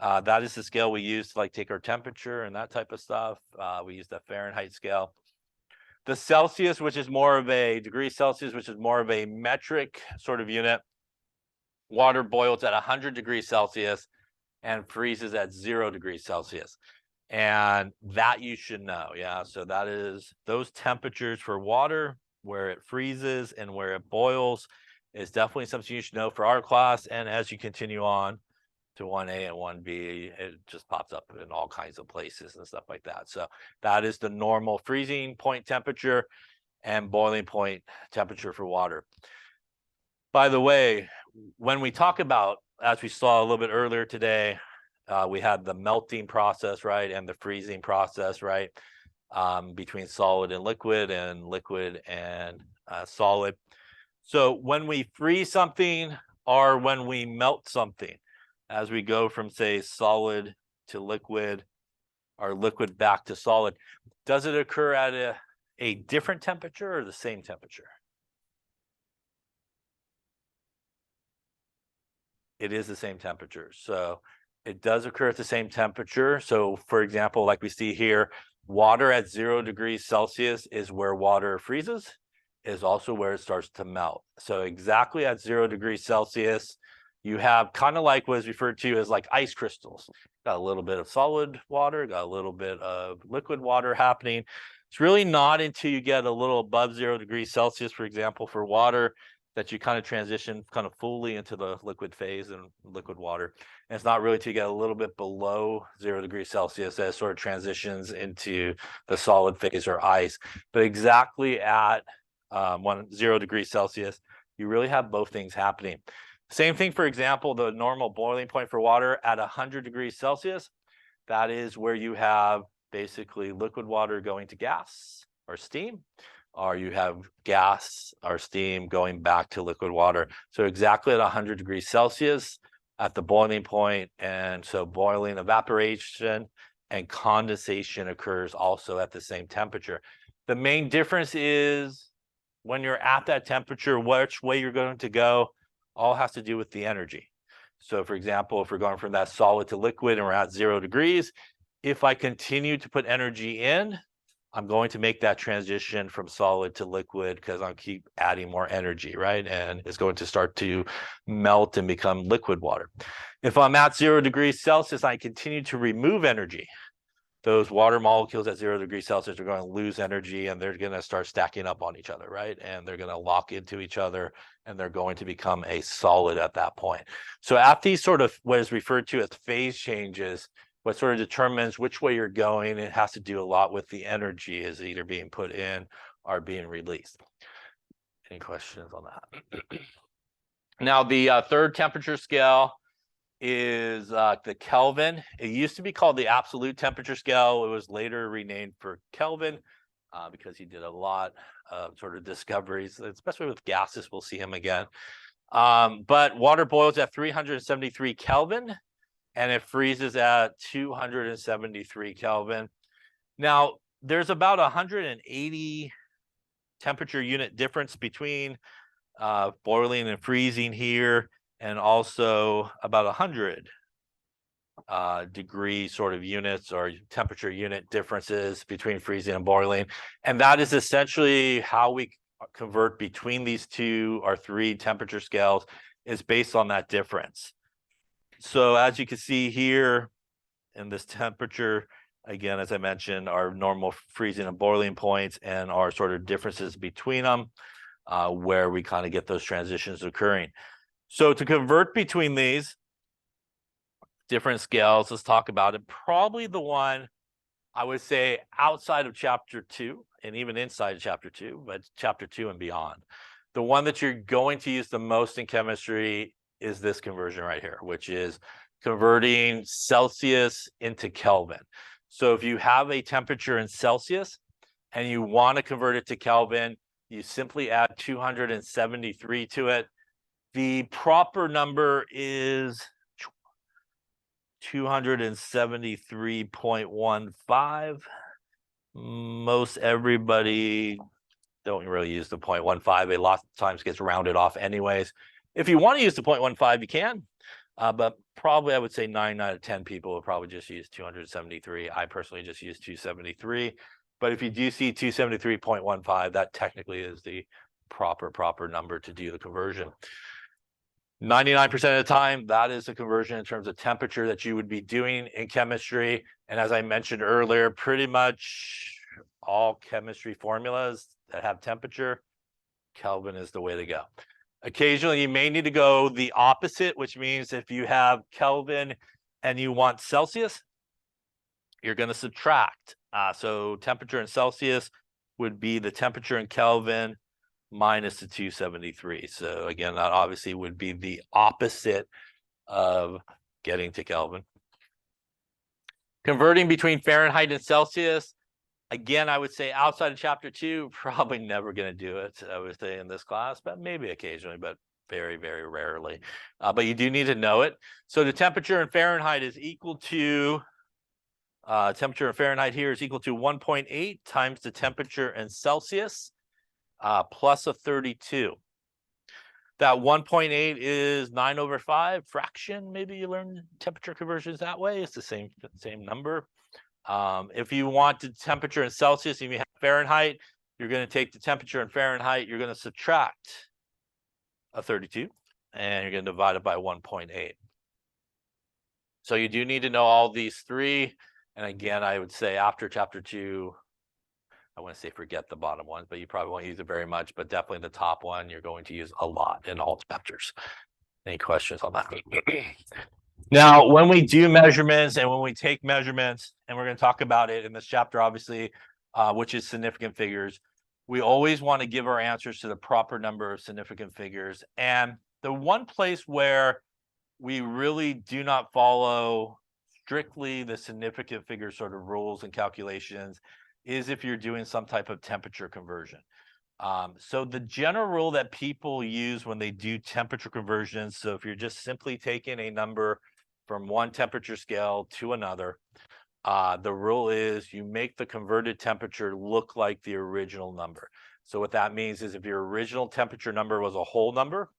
[SPEAKER 1] That is the scale we use to like take our temperature and that type of stuff. We use the Fahrenheit scale. The Celsius, which is more of a degrees Celsius, which is more of a metric sort of unit. Water boils at 100 degrees Celsius and freezes at 0 degrees Celsius. And that you should know. Yeah. So that is those temperatures for water, where it freezes and where it boils, is definitely something you should know for our class. And as you continue on to 1A and 1B, it just pops up in all kinds of places and stuff like that. So that is the normal freezing point temperature and boiling point temperature for water. By the way, when we talk about, as we saw a little bit earlier today, we had the melting process, right, and the freezing process, right, between solid and liquid and solid. So when we freeze something or when we melt something, as we go from, say, solid to liquid or liquid back to solid, does it occur at a different temperature or the same temperature? It is the same temperature. So it does occur at the same temperature. So for example, like we see here, water at 0 degrees Celsius is where water freezes, is also where it starts to melt. So exactly at 0 degrees Celsius, you have kind of like what is referred to as like ice crystals. Got a little bit of solid water, got a little bit of liquid water happening. It's really not until you get a little above 0 degrees Celsius, for example, for water, that you kind of transition kind of fully into the liquid phase and liquid water. And it's not really till you get a little bit below 0 degrees Celsius that it sort of transitions into the solid phase or ice. But exactly at 0 degrees Celsius, you really have both things happening. Same thing, for example, the normal boiling point for water at 100 degrees Celsius, that is where you have basically liquid water going to gas or steam, or you have gas or steam going back to liquid water. So exactly at 100 degrees Celsius at the boiling point. And so boiling, evaporation, and condensation occurs also at the same temperature. The main difference is when you're at that temperature, which way you're going to go all has to do with the energy. So for example, if we're going from that solid to liquid and we're at 0 degrees, if I continue to put energy in, I'm going to make that transition from solid to liquid because I'll keep adding more energy, right? And it's going to start to melt and become liquid water. If I'm at 0 degrees Celsius, I continue to remove energy. Those water molecules at 0 degrees Celsius are going to lose energy and they're going to start stacking up on each other, right? And they're going to lock into each other and they're going to become a solid at that point. So at these sort of what is referred to as phase changes, what sort of determines which way you're going, it has to do a lot with the energy is either being put in or being released. Any questions on that? Now, the third temperature scale is the Kelvin. It used to be called the absolute temperature scale. It was later renamed for Kelvin because he did a lot of sort of discoveries, especially with gases. We'll see him again. But water boils at 373 Kelvin and it freezes at 273 Kelvin. Now, there's about 180 temperature unit difference between boiling and freezing here, and also about 100 degree sort of units or temperature unit differences between freezing and boiling. And that is essentially how we convert between these 2 or 3 temperature scales, is based on that difference. So as you can see here in this temperature, again, as I mentioned, our normal freezing and boiling points and our sort of differences between them, where we kind of get those transitions occurring. So to convert between these different scales, let's talk about it. Probably the one I would say outside of chapter 2 and even inside of chapter 2, but chapter 2 and beyond. The one that you're going to use the most in chemistry is this conversion right here, which is converting Celsius into Kelvin. So if you have a temperature in Celsius and you want to convert it to Kelvin, you simply add 273 to it. The proper number is 273.15. Most everybody don't really use the 0.15. A lot of times gets rounded off anyways. If you want to use the 0.15, you can. But probably I would say 9 out of 10 people will probably just use 273. I personally just use 273. But if you do see 273.15, that technically is the proper number to do the conversion. 99% of the time, that is a conversion in terms of temperature that you would be doing in chemistry. And as I mentioned earlier, pretty much all chemistry formulas that have temperature, Kelvin is the way to go. Occasionally, you may need to go the opposite, which means if you have Kelvin and you want Celsius, you're going to subtract. So temperature in Celsius would be the temperature in Kelvin minus the 273. So again, that obviously would be the opposite of getting to Kelvin. Converting between Fahrenheit and Celsius. Again, I would say outside of chapter 2, probably never going to do it, I would say, in this class, but maybe occasionally, but very, very rarely. But you do need to know it. So the temperature in Fahrenheit is equal to, temperature in Fahrenheit here is equal to 1.8 times the temperature in Celsius plus a 32. That 1.8 is 9/5 fraction. Maybe you learn temperature conversions that way. It's the same number. If you want the temperature in Celsius and you have Fahrenheit, you're going to take the temperature in Fahrenheit, you're going to subtract a 32, and you're going to divide it by 1.8. So you do need to know all these three. And again, I would say after chapter 2, I want to say forget the bottom one, but you probably won't use it very much, but definitely the top one, you're going to use a lot in all chapters. Any questions on that? Now, when we do measurements and when we take measurements, and we're going to talk about it in this chapter, obviously, which is significant figures, we always want to give our answers to the proper number of significant figures. And the one place where we really do not follow strictly the significant figure sort of rules and calculations is if you're doing some type of temperature conversion. So the general rule that people use when they do temperature conversions, so if you're just simply taking a number from one temperature scale to another, the rule is you make the converted temperature look like the original number. So what that means is if your original temperature number was a whole number,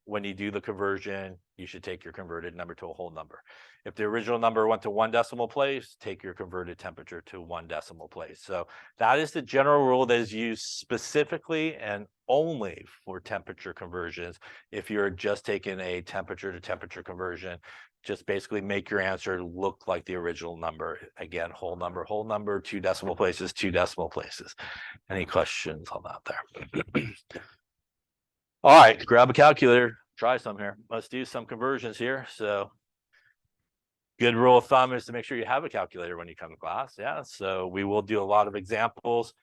[SPEAKER 1] when you do the conversion, you should take your converted number to a whole number. If the original number went to 1 decimal place, take your converted temperature to 1 decimal place. So that is the general rule that is used specifically and only for temperature conversions. If you're just taking a temperature to temperature conversion, just basically make your answer look like the original number. Again, whole number, 2 decimal places, 2 decimal places. Any questions on that there? All right, grab a calculator, try some here. Let's do some conversions here. So good rule of thumb is to make sure you have a calculator when you come to class. Yeah, so we will do a lot of examples.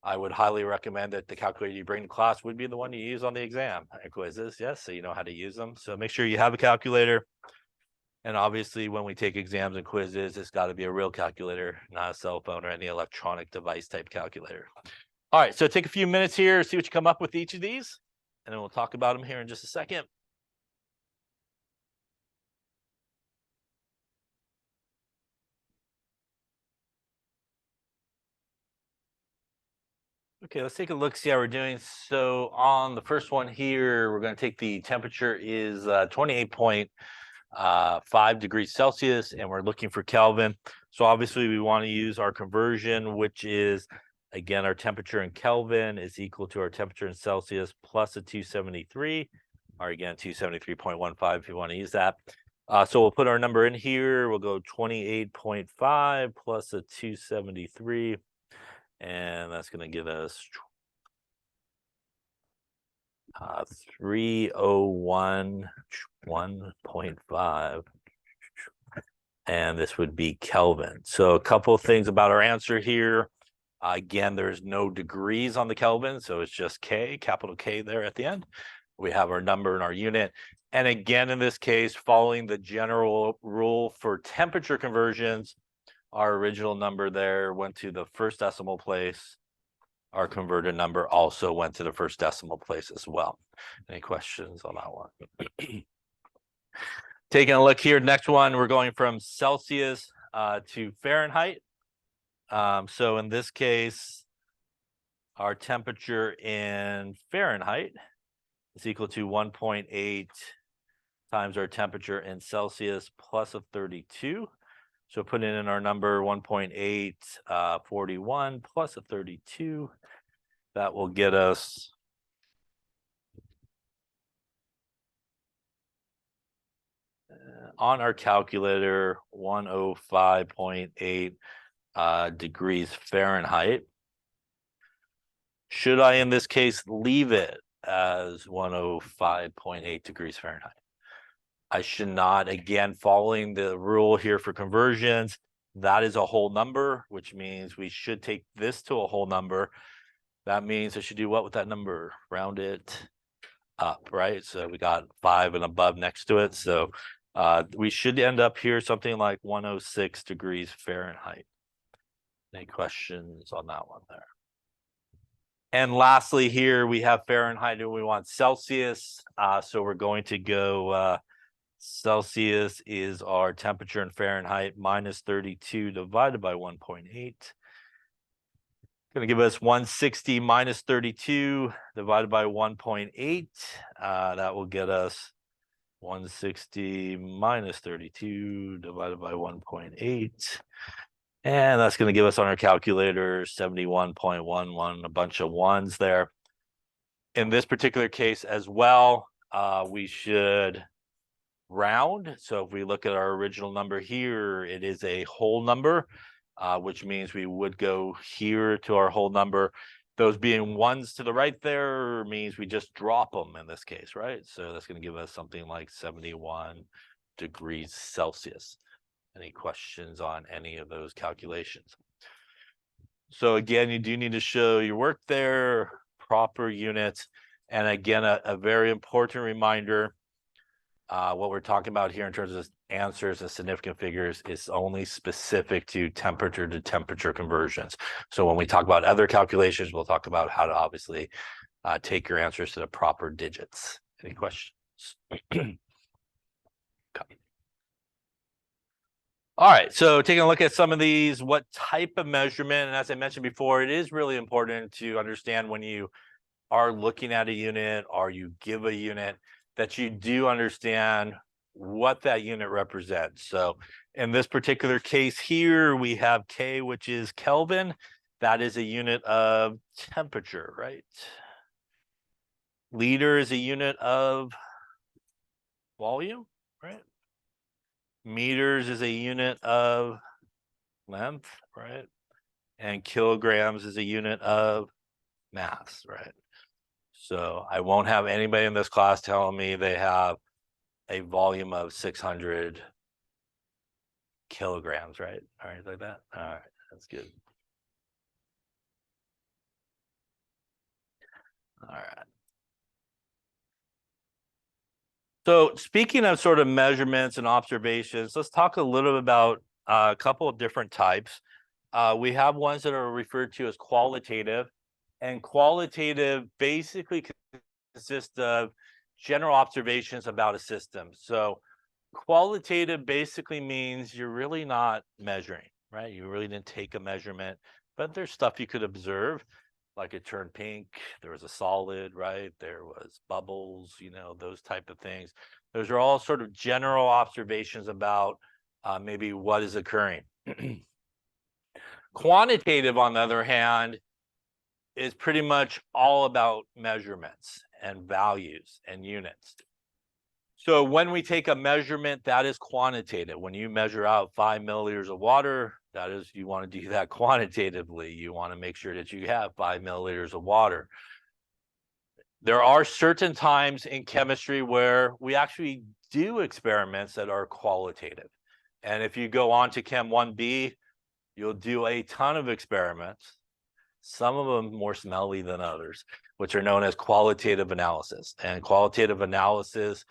[SPEAKER 1] I would highly recommend that the calculator you bring to class would be the one you use on the exam and quizzes. Yes, so you know how to use them. So make sure you have a calculator. And obviously, when we take exams and quizzes, it's got to be a real calculator, not a cell phone or any electronic device type calculator. All right, so take a few minutes here, see what you come up with each of these, and then we'll talk about them here in just a second. Okay, let's take a look, see how we're doing. So on the first one here, we're going to take the temperature is 28.5 degrees Celsius, and we're looking for Kelvin. So obviously we want to use our conversion, which is, again, our temperature in Kelvin is equal to our temperature in Celsius plus a 273, or again, 273.15 if you want to use that. So we'll put our number in here. We'll go 28.5 plus a 273. And that's going to give us 301.1.5. And this would be Kelvin. So a couple of things about our answer here. Again, there's no degrees on the Kelvin, so it's just K, capital K there at the end. We have our number and our unit. And again, in this case, following the general rule for temperature conversions, our original number there went to the first decimal place. Our converted number also went to the first decimal place as well. Any questions on that one? Taking a look here, next one, we're going from Celsius to Fahrenheit. So in this case, our temperature in Fahrenheit is equal to 1.8 times our temperature in Celsius plus a 32. So putting in our number 1.8, 41 plus a 32, that will get us on our calculator 105.8 degrees Fahrenheit. Should I, in this case, leave it as 105.8 degrees Fahrenheit? I should not. Again, following the rule here for conversions, that is a whole number, which means we should take this to a whole number. That means I should do what with that number? Round it up, right? So we got 5 and above next to it. So we should end up here something like 106 degrees Fahrenheit. Any questions on that one there? And lastly, here we have Fahrenheit and we want Celsius. So we're going to go Celsius is our temperature in Fahrenheit minus 32 divided by 1.8. Going to give us 160 minus 32 divided by 1.8. That will get us 160 minus 32 divided by 1.8. And that's going to give us on our calculator 71.11, a bunch of ones there. In this particular case as well, we should round. So if we look at our original number here, it is a whole number, which means we would go here to our whole number. Those being ones to the right there means we just drop them in this case, right? So that's going to give us something like 71 degrees Celsius. Any questions on any of those calculations? So again, you do need to show your work there, proper units. And again, a very important reminder, what we're talking about here in terms of answers and significant figures is only specific to temperature conversions. So when we talk about other calculations, we'll talk about how to obviously take your answers to the proper digits. Any questions? Okay. All right, so taking a look at some of these, what type of measurement, and as I mentioned before, it is really important to understand when you are looking at a unit or you give a unit that you do understand what that unit represents. So in this particular case here, we have K, which is Kelvin. That is a unit of temperature, right? Liter is a unit of volume, right? Meters is a unit of length, right? And kilograms is a unit of mass, right? So I won't have anybody in this class telling me they have a volume of 600 kilograms, right? All right, like that. All right, that's good. All right. So speaking of sort of measurements and observations, let's talk a little bit about a couple of different types. We have ones that are referred to as qualitative, and qualitative basically consists of general observations about a system. So qualitative basically means you're really not measuring, right? You really didn't take a measurement, but there's stuff you could observe, like it turned pink, there was a solid, right? There was bubbles, you know, those type of things. Those are all sort of general observations about maybe what is occurring. Quantitative, on the other hand, is pretty much all about measurements and values and units. So when we take a measurement, that is quantitative. When you measure out 5 milliliters of water, that is, you want to do that quantitatively. You want to make sure that you have 5 milliliters of water. There are certain times in chemistry where we actually do experiments that are qualitative. And if you go on to Chem 1B, you'll do a ton of experiments, some of them more smelly than others, which are known as qualitative analysis. And qualitative analysis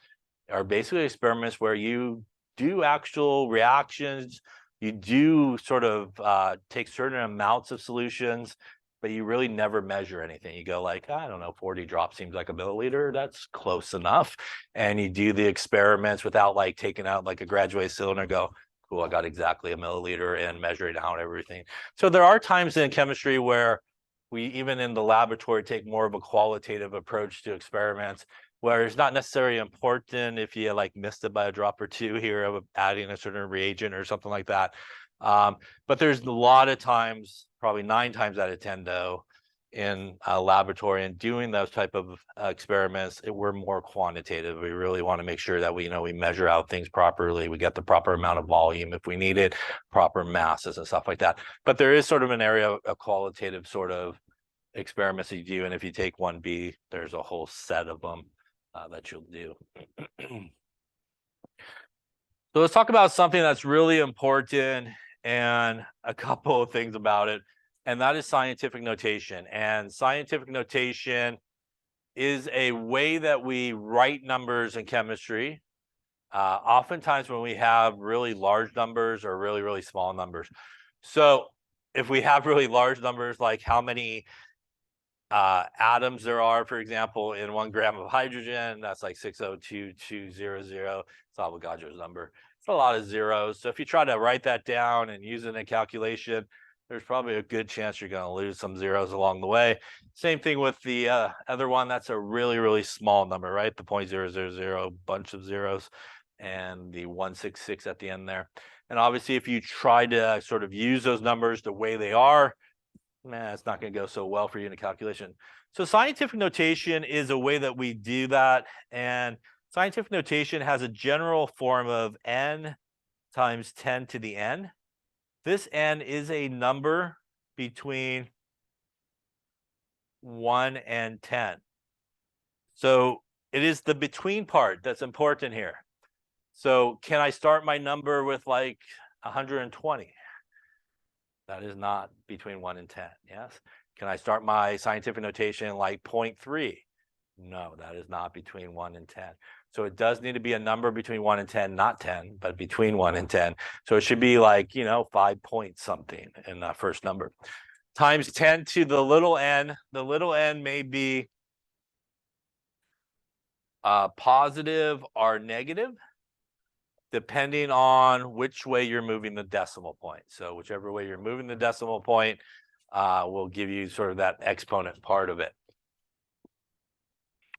[SPEAKER 1] are basically experiments where you do actual reactions, you do sort of take certain amounts of solutions, but you really never measure anything. You go like, I don't know, 40 drops seems like a milliliter. That's close enough. And you do the experiments without like taking out like a graduated cylinder and go, cool, I got exactly a milliliter and measuring out everything. So there are times in chemistry where we, even in the laboratory, take more of a qualitative approach to experiments, where it's not necessarily important if you like missed it by a drop or two here of adding a certain reagent or something like that. But there's a lot of times, probably 9 times out of 10 though, in a laboratory and doing those type of experiments, we're more quantitative. We really want to make sure that we measure out things properly. We get the proper amount of volume if we need it, proper masses and stuff like that. But there is sort of an area of qualitative sort of experiments that you do. And if you take 1B, there's a whole set of them that you'll do. So let's talk about something that's really important and a couple of things about it, and that is scientific notation. And scientific notation is a way that we write numbers in chemistry, oftentimes when we have really large numbers or really, really small numbers. So if we have really large numbers, like how many atoms there are, for example, in 1 gram of hydrogen, that's like 602,200. It's Avogadro's number. It's a lot of zeros. So if you try to write that down and use it in a calculation, there's probably a good chance you're going to lose some zeros along the way. Same thing with the other one. That's a really, really small number, right? The 0.000, bunch of zeros, and the 166 at the end there. And obviously, if you try to sort of use those numbers the way they are, it's not going to go so well for you in a calculation. So scientific notation is a way that we do that. And scientific notation has a general form of n times 10 to the n. This n is a number between 1 and 10. So it is the between part that's important here. So can I start my number with like 120? That is not between 1 and 10, yes? Can I start my scientific notation like 0.3? No, that is not between 1 and 10. So it does need to be a number between 1 and 10, not 10, but between 1 and 10. So it should be like, 5 point something in that first number. Times 10 to the little n. The little n may be positive or negative, depending on which way you're moving the decimal point. So whichever way you're moving the decimal point will give you sort of that exponent part of it.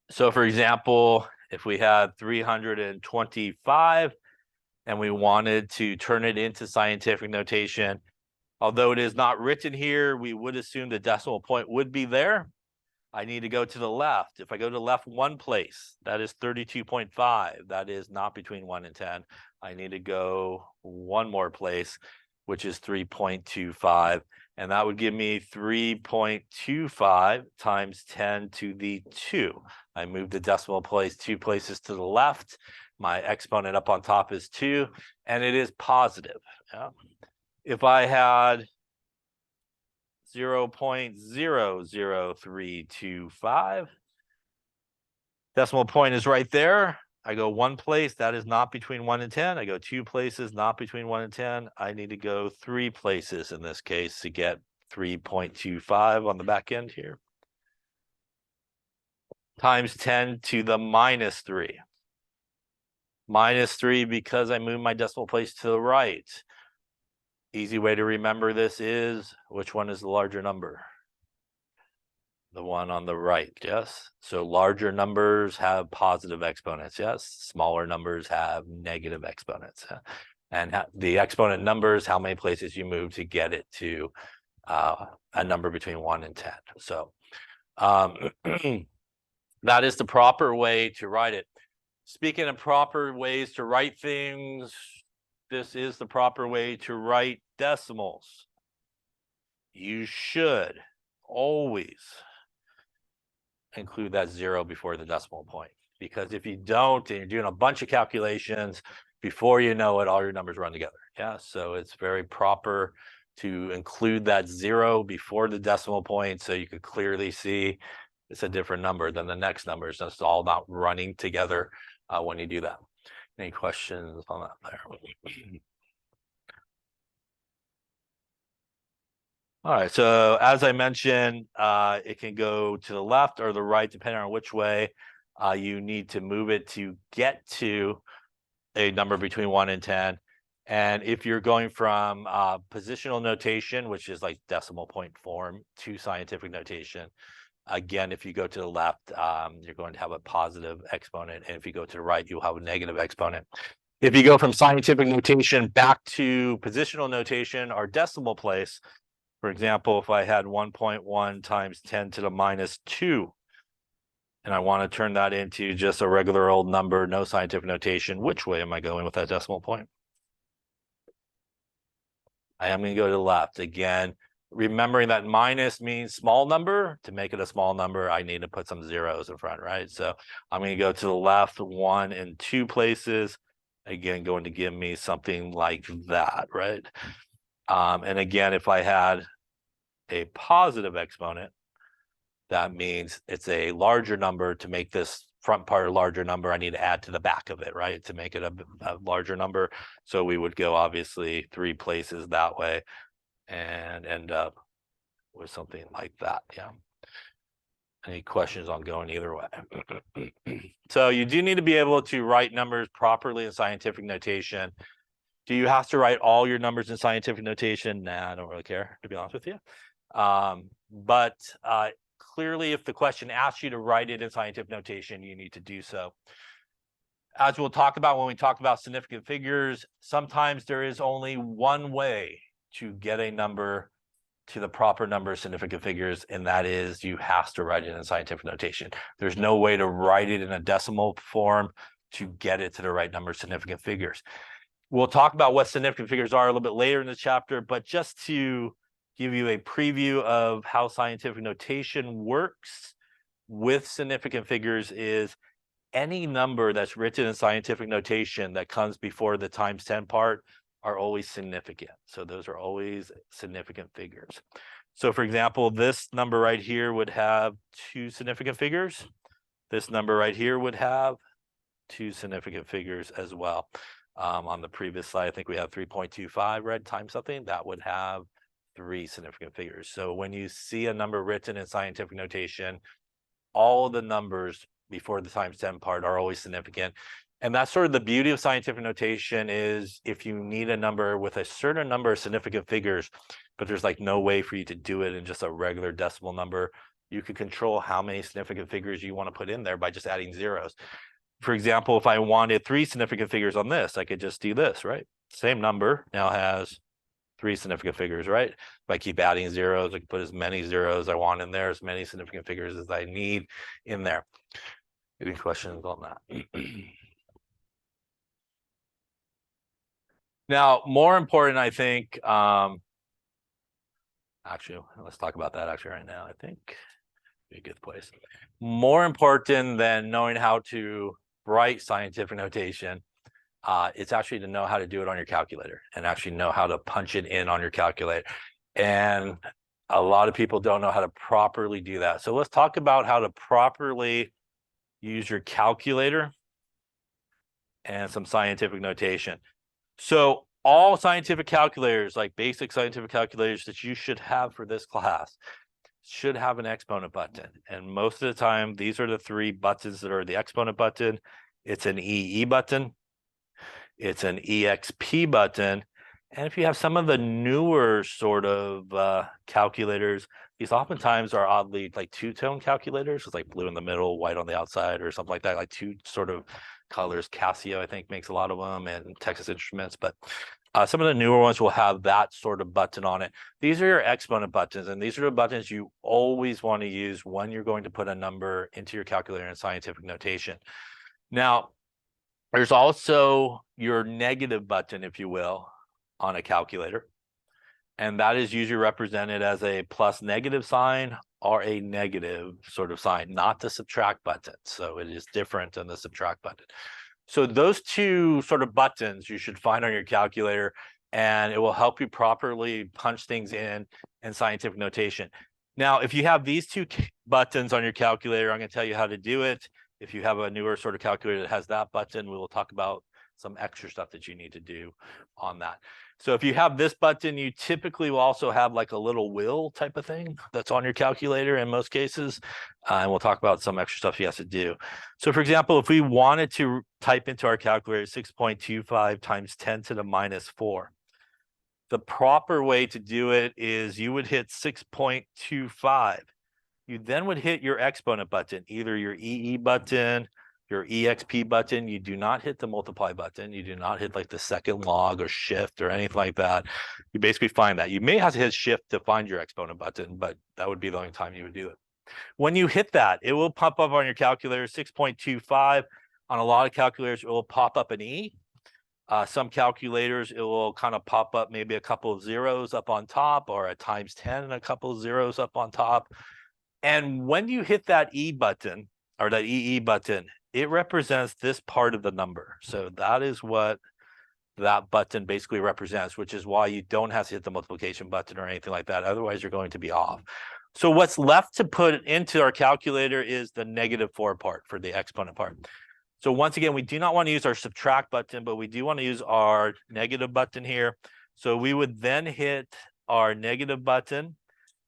[SPEAKER 1] So for example, if we had 325 and we wanted to turn it into scientific notation, although it is not written here, we would assume the decimal point would be there. I need to go to the left. If I go to the left 1 place, that is 32.5. That is not between 1 and 10. I need to go 1 more place, which is 3.25. And that would give me 3.25 times 10 to the 2. I moved the decimal place 2 places to the left. My exponent up on top is 2, and it is positive. Yeah. If I had 0.00325. Decimal point is right there. I go 1 place, that is not between 1 and 10. I go 2 places, not between 1 and 10. I need to go 3 places in this case to get 3.25 on the back end here. Times 10 to the minus 3. Minus 3 because I moved my decimal place to the right. Easy way to remember this is, which one is the larger number? The one on the right, yes? So larger numbers have positive exponents, yes? Smaller numbers have negative exponents. And the exponent numbers, how many places you move to get it to a number between 1 and 10. So that is the proper way to write it. Speaking of proper ways to write things, this is the proper way to write decimals. You should always include that 0 before the decimal point, because if you don't and you're doing a bunch of calculations, before you know it, all your numbers run together. Yeah, so it's very proper to include that 0 before the decimal point so you could clearly see it's a different number than the next numbers. It's all about running together when you do that. Any questions on that there? All right, so as I mentioned, it can go to the left or the right, depending on which way you need to move it to get to a number between 1 and 10. And if you're going from positional notation, which is like decimal point form, to scientific notation, again, if you go to the left, you're going to have a positive exponent. And if you go to the right, you'll have a negative exponent. If you go from scientific notation back to positional notation or decimal place, for example, if I had 1.1 times 10 to the minus 2, and I want to turn that into just a regular old number, no scientific notation, which way am I going with that decimal point? I am going to go to the left. Again, remembering that minus means small number. To make it a small number, I need to put some zeros in front, right? So I'm going to go to the left 1 and 2 places. Again, going to give me something like that, right? And again, if I had a positive exponent, that means it's a larger number. To make this front part a larger number, I need to add to the back of it, right? To make it a larger number. So we would go obviously 3 places that way and end up with something like that. Yeah. Any questions on going either way? So you do need to be able to write numbers properly in scientific notation. Do you have to write all your numbers in scientific notation? Nah, I don't really care, to be honest with you. But clearly, if the question asks you to write it in scientific notation, you need to do so. As we'll talk about when we talk about significant figures, sometimes there is only one way to get a number to the proper number of significant figures, and that is you have to write it in scientific notation. There's no way to write it in a decimal form to get it to the right number of significant figures. We'll talk about what significant figures are a little bit later in the chapter, but just to give you a preview of how scientific notation works with significant figures is any number that's written in scientific notation that comes before the times 10 part are always significant. So those are always significant figures. So for example, this number right here would have 2 significant figures. This number right here would have 2 significant figures as well. On the previous slide, I think we have 3.25 right times something that would have 3 significant figures. So when you see a number written in scientific notation, all the numbers before the times 10 part are always significant. And that's sort of the beauty of scientific notation is if you need a number with a certain number of significant figures, but there's like no way for you to do it in just a regular decimal number, you can control how many significant figures you want to put in there by just adding zeros. For example, if I wanted 3 significant figures on this, I could just do this, right? Same number now has 3 significant figures, right? If I keep adding zeros, I can put as many zeros I want in there, as many significant figures as I need in there. Any questions on that? Now, more important, I think, actually, let's talk about that actually right now. I think be a good place. More important than knowing how to write scientific notation, it's actually to know how to do it on your calculator and actually know how to punch it in on your calculator. And a lot of people don't know how to properly do that. So let's talk about how to properly use your calculator and some scientific notation. So all scientific calculators, like basic scientific calculators that you should have for this class, should have an exponent button. And most of the time, these are the 3 buttons that are the exponent button. It's an EE button. It's an EXP button. And if you have some of the newer sort of calculators, these oftentimes are oddly like 2-tone calculators. It's like blue in the middle, white on the outside, or something like that, like 2 sort of colors. Casio, I think, makes a lot of them, and Texas Instruments. But some of the newer ones will have that sort of button on it. These are your exponent buttons, and these are the buttons you always want to use when you're going to put a number into your calculator in scientific notation. Now, there's also your negative button, if you will, on a calculator. And that is usually represented as a plus negative sign or a negative sort of sign, not the subtract button. So it is different than the subtract button. So those two sort of buttons you should find on your calculator, and it will help you properly punch things in scientific notation. Now, if you have these two buttons on your calculator, I'm going to tell you how to do it. If you have a newer sort of calculator that has that button, we will talk about some extra stuff that you need to do on that. So if you have this button, you typically will also have like a little wheel type of thing that's on your calculator in most cases. And we'll talk about some extra stuff you have to do. So for example, if we wanted to type into our calculator 6.25 times 10 to the minus 4, the proper way to do it is you would hit 6.25. You then would hit your exponent button, either your EE button, your EXP button. You do not hit the multiply button. You do not hit like the second log or shift or anything like that. You basically find that. You may have to hit shift to find your exponent button, but that would be the only time you would do it. When you hit that, it will pop up on your calculator 6.25. On a lot of calculators, it will pop up an E. Some calculators, it will kind of pop up maybe a couple of zeros up on top, or a times 10 and a couple of zeros up on top. And when you hit that E button or that EE button, it represents this part of the number. So that is what that button basically represents, which is why you don't have to hit the multiplication button or anything like that. Otherwise, you're going to be off. So what's left to put into our calculator is the -4 part for the exponent part. So once again, we do not want to use our subtract button, but we do want to use our negative button here. So we would then hit our negative button,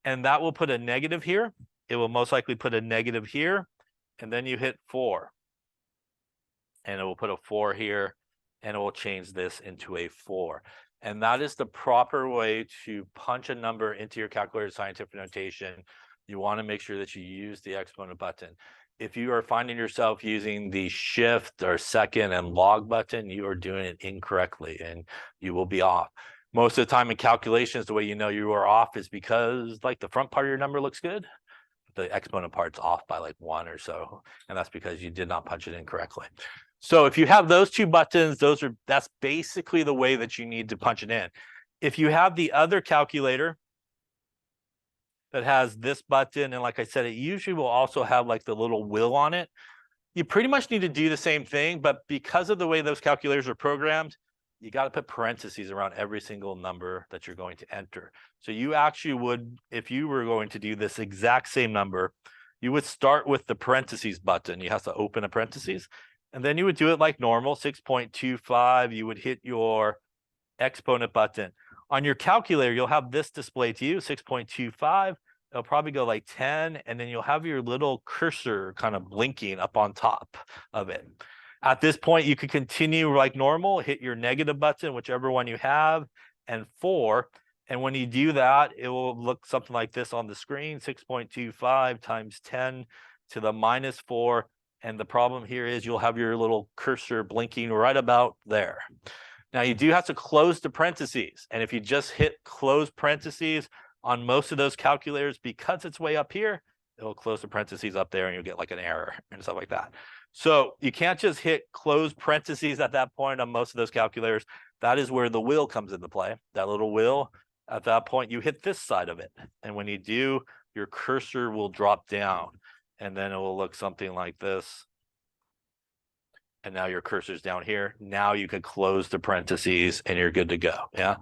[SPEAKER 1] and that will put a negative here. It will most likely put a negative here, and then you hit 4. And it will put a 4 here, and it will change this into a 4. And that is the proper way to punch a number into your calculator scientific notation. You want to make sure that you use the exponent button. If you are finding yourself using the shift or second and log button, you are doing it incorrectly and you will be off. Most of the time in calculations, the way you know you are off is because like the front part of your number looks good. The exponent part's off by like 1 or so, and that's because you did not punch it in correctly. So if you have those two buttons, that's basically the way that you need to punch it in. If you have the other calculator that has this button, and like I said, it usually will also have like the little wheel on it, you pretty much need to do the same thing, but because of the way those calculators are programmed, you got to put parentheses around every single number that you're going to enter. So you actually would, if you were going to do this exact same number, you would start with the parentheses button. You have to open a parentheses, and then you would do it like normal, 6.25. You would hit your exponent button. On your calculator, you'll have this display to you, 6.25. It'll probably go like 10, and then you'll have your little cursor kind of blinking up on top of it. At this point, you could continue like normal, hit your negative button, whichever one you have, and 4. And when you do that, it will look something like this on the screen, 6.25 times 10 to the -4. And the problem here is you'll have your little cursor blinking right about there. Now you do have to close the parentheses. And if you just hit close parentheses on most of those calculators, because it's way up here, it'll close the parentheses up there and you'll get like an error and stuff like that. So you can't just hit close parentheses at that point on most of those calculators. That is where the wheel comes into play. That little wheel, at that point, you hit this side of it. And when you do, your cursor will drop down. And then it will look something like this. And now your cursor's down here. Now you can close the parentheses and you're good to go. Yeah.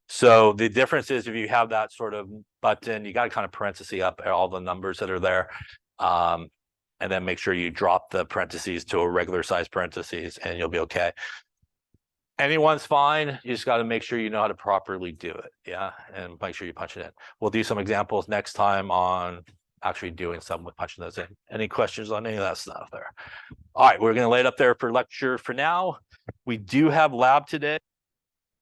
[SPEAKER 1] So the difference is if you have that sort of button, you got to kind of parenthesis up all the numbers that are there. And then make sure you drop the parentheses to a regular size parentheses and you'll be okay. Anyone's fine. You just got to make sure you know how to properly do it. Yeah. And make sure you punch it in. We'll do some examples next time on actually doing some with punching those in. Any questions on any of that stuff there? All right, we're going to lay it up there for lecture for now. We do have lab today.